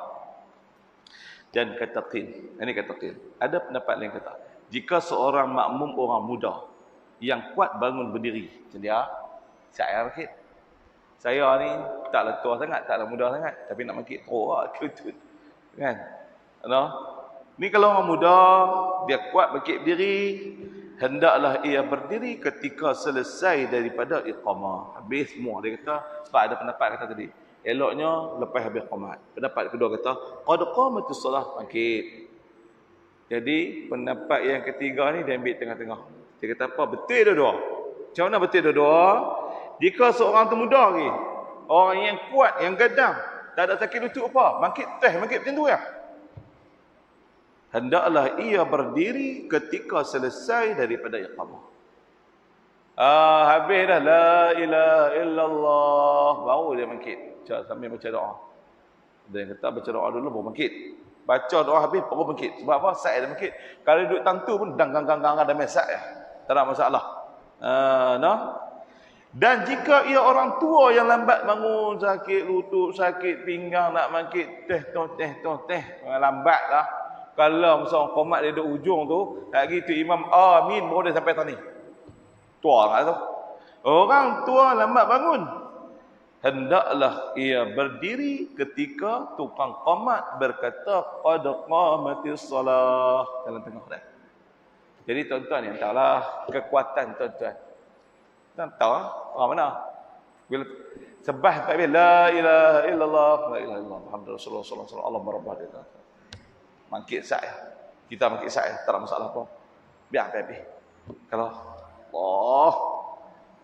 [SPEAKER 1] Dan kata qil. Ini kata qil. Ada pendapat lain kata, jika seorang makmum orang muda yang kuat bangun berdiri, dia saya bangkit. Saya ni taklah tua sangat, taklah muda sangat, tapi nak bangkit terus kan? No? Ni kalau orang muda, dia kuat bangkit berdiri, hendaklah ia berdiri ketika selesai daripada iqamah. Habis semua. Dia kata, sebab ada pendapat kata tadi, eloknya lepas habis qamat. Pendapat kedua kata, qad qamatis solah, bangkit. Jadi, pendapat yang ketiga ni dia ambil tengah-tengah. Dia kata apa? Betul dua-dua. Macam mana betul dua-dua? Jika seorang tu muda lagi, orang yang kuat, yang gadang, tak ada sakit lutut apa, bangkit macam tu ya. Hendaklah ia berdiri ketika selesai daripada iqamah. Habis dah la ilaha illallah, baru dia bangkit sambil baca doa. Dia kata baca doa dulu baru bangkit. Baca doa habis baru bangkit. Sebab apa? Saat dia bangkit. Kalau duduk tantu pun gang ada mesak ya. Tak ada masalah. No? Dan jika ia orang tua yang lambat bangun, sakit lutut, sakit pinggang nak bangkit, teh, lambatlah. Kalau misalnya qomat dia duduk ujung tu, lagi tu imam amin baru dia sampai tani. Tua lah tu. Orang tua lambat bangun, hendaklah ia berdiri ketika tukang qomat berkata qad qamatis solah dalam tengah dah. Jadi tuan-tuan ni entahlah kekuatan tuan-tuan. Tuan tahu orang mana? Bila sebah tak la ilaha illallah, la ilaha illallah Muhammadur Rasulullah sallallahu alaihi wasallam, Allahumma rabbah dia. Bangkit sat. Kita bangkit sat, tak ada masalah apa. Biar habis. Kalau Allah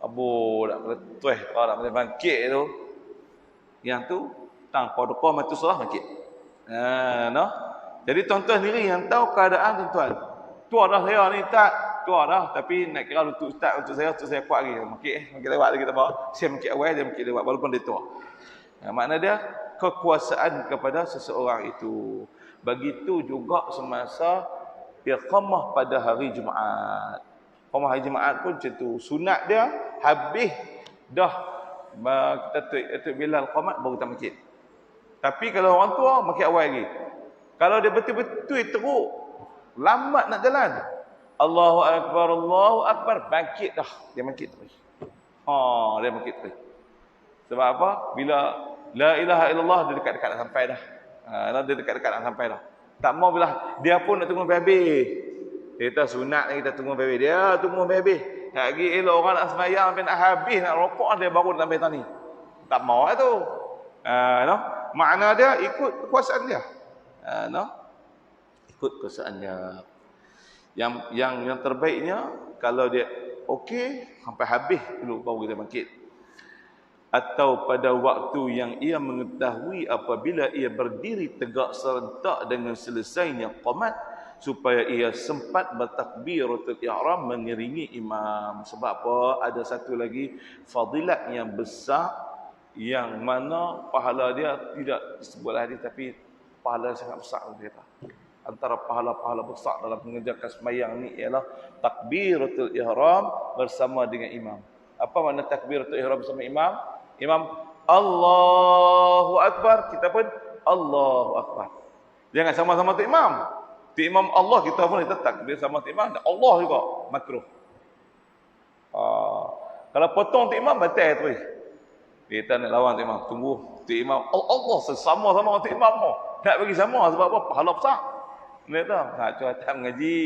[SPEAKER 1] abu nak meletuh kalau nak bangkit tu, yang tu tang qad qamatis solah bangkit. No. Jadi tuan-tuan sendiri yang tahu keadaan tuan-tuan. Tua dah saya ni tak tua dah, tapi nak kira lutut ustaz untuk saya kuat lagi. Bangkit lewat lagi tak apa. Saya bangkit awal, dia bangkit lewat walaupun dia tua. Makna dia kekuasaan kepada seseorang itu. Begitu juga semasa iqamah pada hari Jumaat. Iqamah hari Jumaat pun macam tu. Sunat dia habis dah kita tu Bilal qamat baru kita bangkit. Tapi kalau orang tua bangkit awal lagi. Kalau dia betul-betul teruk, lambat nak jalan, Allahu Akbar, bangkit dah. Dia bangkit terus. Dia bangkit terus. Sebab apa? Bila la ilaha illallah dia dekat-dekat nak sampai dah. Dia dekat-dekat nak sampai dah. Tak mau bila dia pun nak tunggu sampai habis. Dia kata sunat ni kita tunggu sampai habis. Dia tunggu sampai habis. Lagi elok orang nak sembahyang sampai nak habis, nak rokok dia baru nak sampai tani. Tak mau lah tu. No? Makna dia ikut kekuasaan dia. No? Ikut kekuasaannya. Yang terbaiknya kalau dia okey sampai habis dulu baru kita bangkit. Atau pada waktu yang ia mengetahui apabila ia berdiri tegak serentak dengan selesainya qamat, supaya ia sempat bertakbiratul ihram mengiringi imam. Sebab apa? Ada satu lagi fadilat yang besar yang mana pahala dia tidak sebuah hadis, tapi pahala sangat besar dia kata. Antara pahala-pahala besar dalam mengerjakan sembahyang ni ialah takbiratul ihram bersama dengan imam. Apa makna takbiratul ihram bersama imam? Imam Allahu Akbar, kita pun Allahu Akbar. Jangan sama-sama tu imam. Tu imam Allah, kita pun kita takbir sama tu imam. Dan Allah juga makruh. Kalau potong tu imam, batal tu. Dia tak nak lawan tu imam. Tunggu. Tu imam, Allah sama-sama tu imam. Tak bagi sama sebab apa? Pahala besar. Dia tahu. Cuba tak mengaji.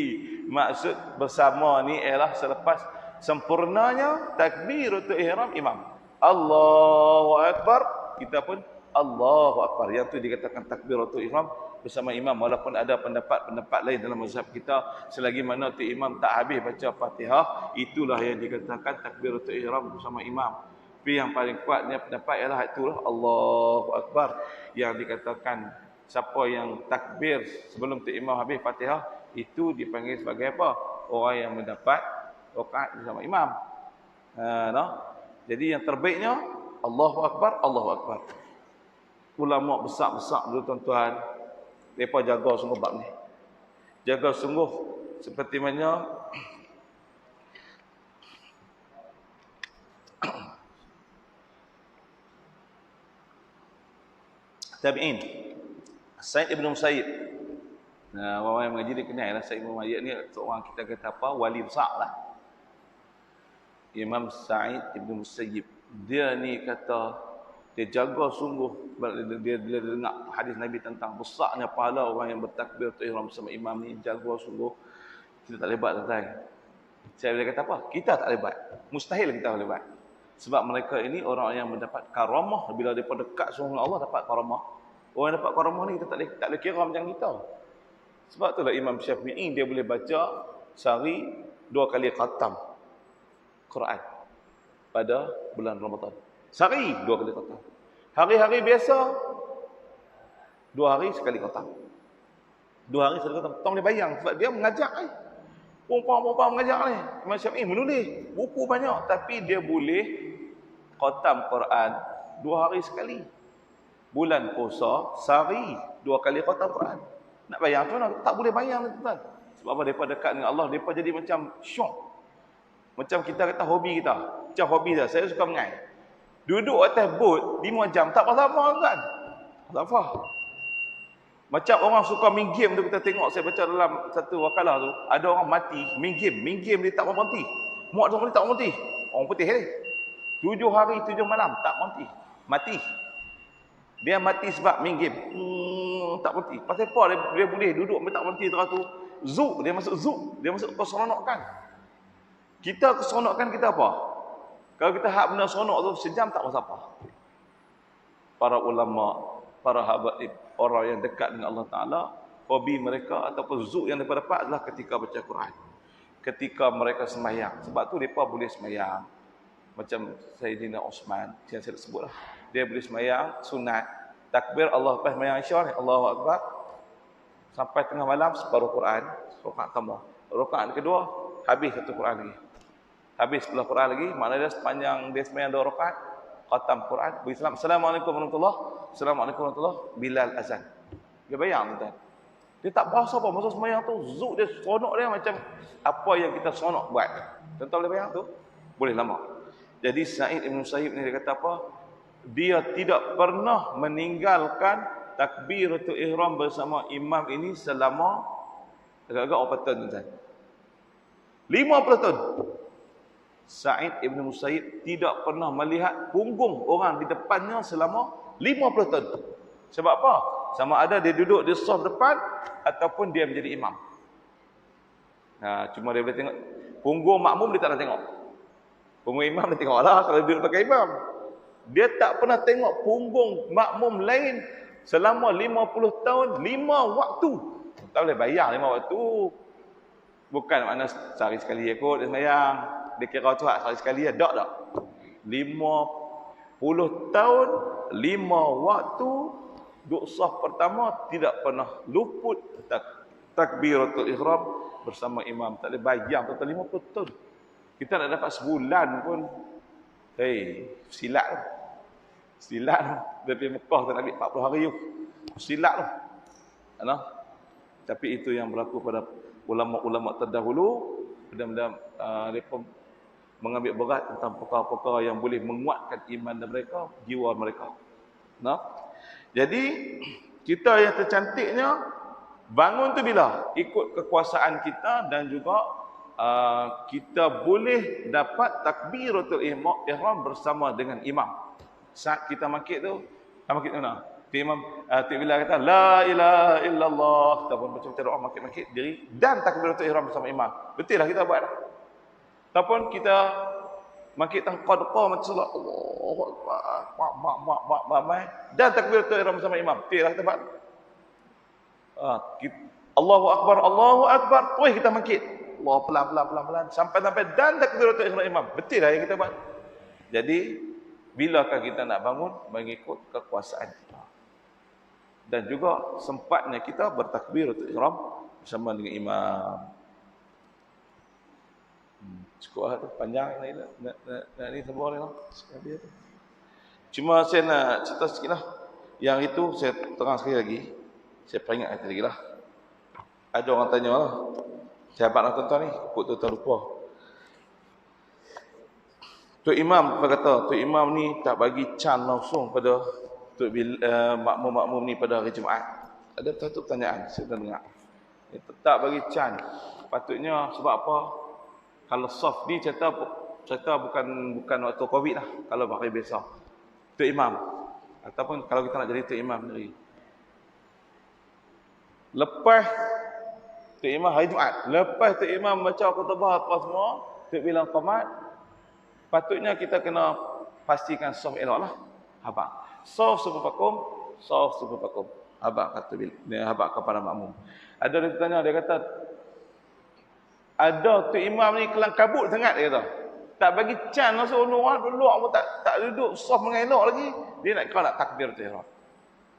[SPEAKER 1] Maksud bersama ni ialah selepas sempurnanya takbiratul ihram imam. Allahu Akbar. Kita pun Allahu Akbar. Yang tu dikatakan takbiratul ihram bersama imam. Walaupun ada pendapat-pendapat lain dalam mazhab kita, selagi mana tu imam tak habis baca Fatihah, itulah yang dikatakan takbiratul ihram bersama imam. Tapi yang paling kuatnya pendapat ialah itulah Allahu Akbar, yang dikatakan siapa yang takbir sebelum tu imam habis Fatihah, itu dipanggil sebagai apa? Orang yang mendapat rakaat bersama imam. Jadi yang terbaiknya Allahu Akbar, Allahu Akbar. Ulama besar-besar dulu tuan-tuan, mereka jaga sungguh bab ni. Jaga sungguh seperti mana tabi'in. Sa'id ibn Musayyib. Orang yang mengaji dia kenal lah. Sa'id ibn Musayyib ni seorang, kita kata apa, wali besar lah. Imam Sa'id ibn Musayyib. Dia ni kata, dia jaga sungguh, dia dengar hadis Nabi tentang besarnya pahala orang yang bertakbir tu ihram bersama imam ni, jaga sungguh. Kita tak lebat tuan-tuan. Saya boleh kata apa? Kita tak lebat. Mustahil kita lebat. Sebab mereka ini orang yang mendapat karamah. Bila mereka dekat dengan Allah, dapat karamah. Orang yang dapat karamah ni kita tak boleh kira macam kita. Sebab itulah Imam Syafi'i dia boleh baca sehari 2 kali khatam Quran pada bulan Ramadan. Sehari 2 kali khatam. Hari-hari biasa 2 hari sekali khatam. 2 hari sekali khatam. Tak boleh bayang sebab dia mengajar ni. Perempuan-perempuan mengajar ni. Imam Syafi'i menulis buku banyak, tapi dia boleh khatam Quran 2 hari sekali. Bulan puasa sehari 2 kali khatam Quran. Nak bayang tu mana? Tak boleh bayang tuan-tuan. Sebab apa? Mereka dekat dengan Allah, mereka jadi macam syok. Macam kita kata hobi kita. Macam hobi dah. Saya suka mengai. Duduk atas bot 5 jam tak apa-apa kan? Tak apa. Macam orang suka main game tu, kita tengok, saya baca dalam satu wakalah tu, ada orang mati main game dia tak berhenti. Muak tu tak berhenti. Orang putih ni. 7 hari 7 malam tak berhenti. Mati. Dia mati sebab main game. Tak berhenti. Pasal apa dia boleh duduk tak berhenti terus tu? Zuk, dia masuk zuk, dia masuk keseronokan. Kita keseronokan kita apa? Kalau kita hak benda seronok tu sejam tak pasal apa. Para ulama, para habaib, orang yang dekat dengan Allah Ta'ala, hobi mereka ataupun zuk yang mereka dapat adalah ketika baca Quran. Ketika mereka sembahyang. Sebab tu mereka boleh sembahyang. Macam Sayyidina Osman, yang saya sebut lah. Dia boleh sembahyang sunat. Takbir Allah lepas sembahyang Isya ni, Allahu Akbar. Sampai tengah malam separuh Quran. Rakaat pertama. Rakaat kedua, habis satu Quran lagi. Habis setelah Quran lagi, maknanya sepanjang dia sembahyang 2 rakaat, khatam Quran, berislam, Assalamualaikum warahmatullahi, Assalamualaikum warahmatullahi, Bilal azan. Dia bayang tuan. Dia tak berasa apa masa sembahyang tu, zuk dia, seronok dia macam apa yang kita seronok buat. Tuan-tuan boleh bayang tu? Boleh lama. Jadi Sa'id ibn Musayyib ni dia kata apa? Dia tidak pernah meninggalkan takbiratul ihram bersama imam ini selama agak-agak berapa tahun tuan-tuan? 50 tahun. Sa'id ibn Musayyib tidak pernah melihat punggung orang di depannya selama 50 tahun. Sebab apa? Sama ada dia duduk di saf depan ataupun dia menjadi imam. Cuma dia boleh tengok punggung makmum, dia tak nak tengok. Punggung imam dia tengoklah kalau dia duduk belakang imam. Dia tak pernah tengok punggung makmum lain selama 50 tahun, 5 waktu. Tak boleh bayang 5 waktu. Bukan makna sehari sekali ikut dia sembahyang. Dia kira tu sehari sekali ada tak? 50 tahun, 5 waktu, duduk saf pertama tidak pernah luput takbiratul ihram bersama imam. Tak boleh bayang total 50 tahun. Kita nak dapat sebulan pun, silat tu. Silat tu. Dari Mekah tak nak ambil 40 hari tu. Silat tu. Tapi itu yang berlaku pada ulama-ulama terdahulu. Benda-benda mereka mengambil berat tentang perkara-perkara yang boleh menguatkan iman mereka, jiwa mereka. Jadi kita yang tercantiknya bangun tu bila? Ikut kekuasaan kita dan juga kita boleh dapat takbiratul ihram bersama dengan imam. Saat kita makit tu, makit mana? Tu imam, tu bila kata la ilaha illallah, kita pun macam doa makit-makit diri dan takbiratul ihram bersama imam. Betul lah kita buat dah. Ataupun kita makit tangkad macam solat Allahu akbar, dan takbiratul ihram bersama imam. Betul lah kita buat. Allahu akbar, terus kita makit. Allah pelan sampai dan takbiratul ihram imam. Betul lah yang kita buat. Jadi bilakah kita nak bangun mengikut kekuasaan kita. Dan juga sempatnya kita bertakbiratul ihram bersama dengan imam. Cukup lah tu, panjang nak ni sebuah ni lah. Cuma saya nak cerita sikit lah. Yang itu saya terang sekali lagi. Saya peringat kata lagi lah. Ada orang tanya lah. Sahabat nak tuan-tuan ni, kut tuan-tuan lupa. Tok Imam kata, Tok Imam ni tak bagi can langsung pada makmum-makmum ni pada hari Jumaat. Ada satu pertanyaan saya dah dengar. Tak bagi can. Patutnya sebab apa? Kalau soft ni cerita bukan waktu Covid lah. Kalau hari biasa. Tok Imam. Ataupun kalau kita nak jadi Tok Imam sendiri. Lepas Tok Imam hari Jumaat. Lepas Tok Imam baca khutbah apa semua. Tok bilang qamat. Patutnya kita kena pastikan soft elok lah. Abang. Soft subupakum. Soft subupakum. Abang kata abang kepada makmum. Ada orang tanya, dia kata, ada Tok Imam ni kelang kabut sangat, dia kata. Tak bagi can masuk orang duduk pun tak duduk soft mengelok lagi. Dia nak kau nak takbir tu.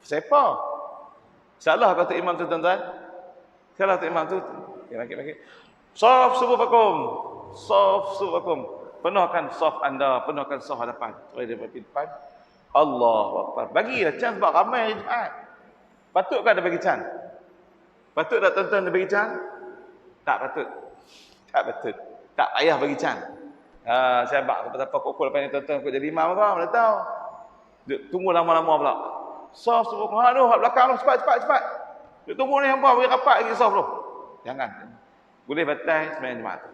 [SPEAKER 1] Siapa? Salah kata imam tu tuan-tuan. Salah tu imam tu. Dia makit-makit. Soft subufakum. Soft subufakum. Penuhkan soft anda, penuhkan soft hadapan. Supaya dia pergi depan. Allahu Akbar. Bagilah can sebab ramai hari Jumaat. Patutkah dia bagi can? Patut tak tuan-tuan dia bagi can? Tak patut. Tak patut. Tak payah bagi can. Saya bak betapa kokol lepas ni tuan-tuan kau jadi imam apa? Mana tahu. Tunggu lama-lama pula. Soft subuh. Aduh, belakang tu cepat. Dia tunggu ni hangpa bagi rapat lagi soft tu. Jangan. Boleh batal sembahyang Jumaat tu.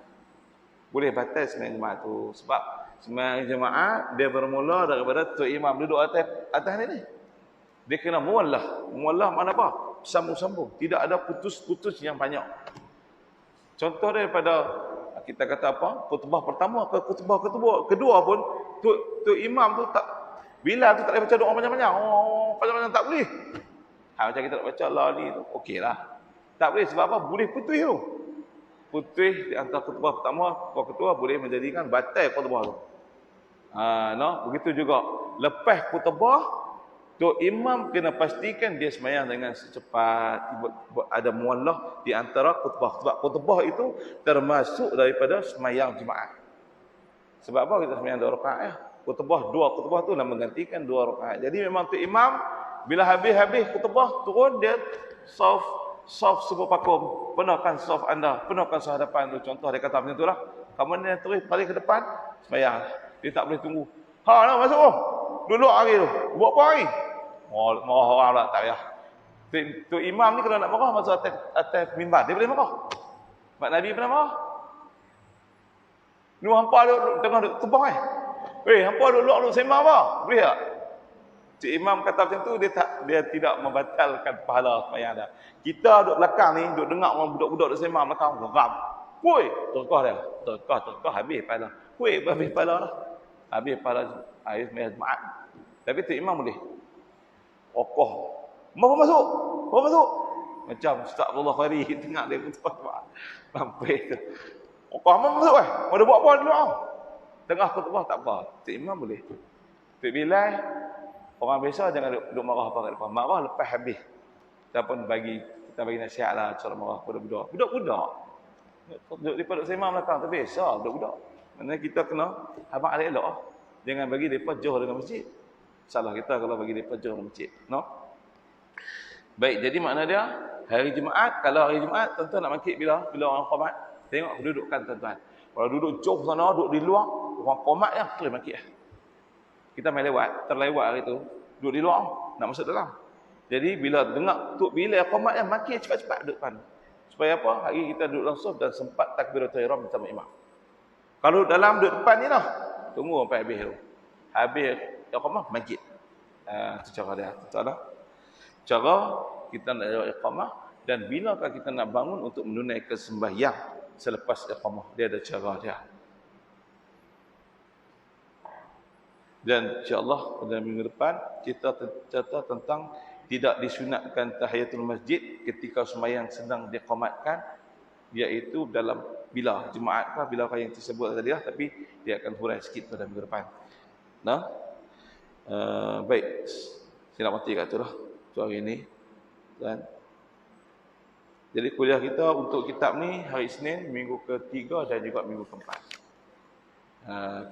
[SPEAKER 1] Boleh batal sembahyang Jumaat tu sebab sembahyang Jumaat dia bermula daripada tok imam duduk atas ni. Dia kena muallah. Muallah mana apa? Sambung-sambung. Tidak ada putus-putus yang banyak. Contoh daripada kita kata apa? Khutbah pertama ke khutbah kedua pun tok imam tu tak bila tu tak boleh baca doa panjang-panjang. Panjang-panjang tak boleh. Macam kita nak baca lali tu okeylah. Tak boleh sebab apa? Boleh putus tu. Putus di antara khutbah pertama khutbah kedua boleh menjadikan batal khutbah tu. Begitu juga lepas khutbah tok imam kena pastikan dia sembahyang dengan secepat, ada muallah di antara khutbah. Sebab khutbah itu termasuk daripada sembahyang Jumaat. Sebab apa kita sembahyang 2 rakaat ya? Khutbah tu nak menggantikan 2 rakaat. Jadi memang tok imam bila habis khutbah turun dia soft subuh pakum, penuhkan soft anda, penuhkan soft hadapan tu. Contoh dia kata macam itulah. Kamu ni terus balik ke depan sembahyang. Dia tak boleh tunggu. Nak masuk duduk hari tu. Buat apa hari? Marah orang lah, tak payah. Tok imam ni kalau nak marah masuk atas mimbar, dia boleh marah. Mak Nabi pernah marah. Ni hampa tengah duduk tebang hampa duduk sembang apa? Boleh tak? Cik imam kata macam tu, dia tidak membatalkan pahala sembahyang dah. Kita duduk belakang ni, duduk dengar orang budak-budak duduk sembang belakang, geram. Woi, terkah dia. Terkah habis pahala. Habis pahala dah. Habis pahala air sembahyang Jumaat. Tapi Tok Imam boleh. Okoh. Mau masuk. Macam Ustaz Abdullah Fari tengah dia khutbah. Sampai tu. Okoh mau masuk Mau dia buat apa dulu Tengah khutbah tak apa. Tok Imam boleh. Tok Bilal orang biasa jangan duduk marah apa kat depan. Marah lepas habis. Kita pun kita bagi nasihat lah cara marah kepada budak. Budak-budak. Duduk di paduk sembang belakang tu biasa budak-budak. Maksudnya kita kena abang elok lah. Jangan bagi mereka jauh dengan masjid. Salah kita kalau bagi mereka jauh dengan masjid. Baik, jadi makna dia hari Jumaat, kalau hari Jumaat tuan-tuan nak makit bila orang qamat, tengok kedudukan tuan-tuan. Kalau duduk jauh sana, duduk di luar, orang qamat yang boleh makit lah. Kita main terlewat hari tu, duduk di luar, nak masuk dalam. Jadi bila dengar Tok Bilal qamat yang makit cepat-cepat duduk depan. Supaya apa? Hari kita duduk dalam saf dan sempat takbiratul ihram bersama imam. Kalau dalam duduk depan ni lah, tunggu sampai habis tu. Habis iqamah masjid. Itu cara dia. Betul tak? Cara kita nak jawab iqamah dan bilakah kita nak bangun untuk menunaikan sembahyang selepas iqamah. Dia ada cara dia. Dan insya-Allah pada minggu depan kita cerita tentang tidak disunatkan tahiyatul masjid ketika sembahyang sedang diqamatkan, iaitu dalam bila jemaat bilakah yang tersebut tadi lah, tapi dia akan hurai sikit pada minggu depan. Nah, baik, saya nak mati kat tu lah untuk hari ini. Dan jadi kuliah kita untuk kitab ni hari Isnin minggu ke-3 dan juga minggu ke-4.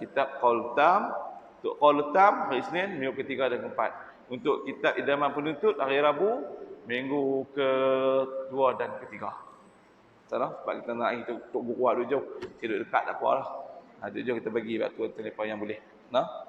[SPEAKER 1] Kitab Qaul Tam, untuk Qaul Tam hari Isnin minggu ke-3 dan ke-4. Untuk kitab Idaman Penuntut hari Rabu minggu ke-2 dan ke-3. Salah, sebab kita nak itu untuk buku duduk jauh, tidur dekat tak apalah. Duduk jauh kita bagi waktu telefon yang boleh. Nah.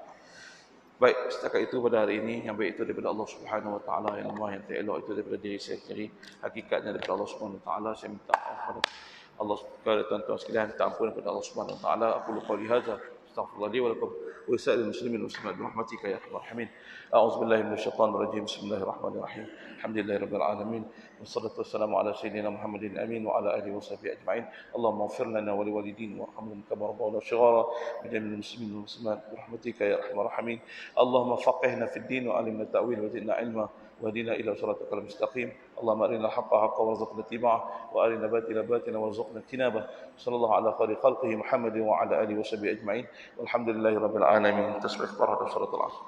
[SPEAKER 1] Baik, setakat itu pada hari ini, yang baik itu daripada Allah Subhanahu wa taala, yang lemah yang tak elok itu daripada diri saya sendiri. Hakikatnya daripada Allah Subhanahu wa taala. Saya minta maaf kepada tuan-tuan sekalian, minta ampun kepada Allah Subhanahu wa taala. Aku qouli hadza astaghfirullah li wa lakum wa lisa'il muslimin muslimat bi rahmatika ya arhamar rahimin. A'udzubillahi minasyaitonir rajim. Bismillahirrahmanirrahim. Alhamdulillahirabbil alamin. Wassalatu wassalamu ala sayyidina Muhammadin amin wa ala alihi washabihi ajma'in. Allahumma ighfir lana wa liwalidina warhamhum kama rabbawna shighara. Minal muslimin wal muslimat bi rahmatika ya arhamar rahimin. Allahumma faqihna fid din wa alimna ta'wil wa zidna ilma واهدنا الى صراطك المستقيم. اللهم ارنا الحق حقا وارزقنا اتباعه وارنا الباطل باطلا وارزقنا اجتنابه. صلى الله على خير خلقه محمد وعلى اله وصحبه اجمعين والحمد لله رب العالمين. تسبح فرد صلاه العصر.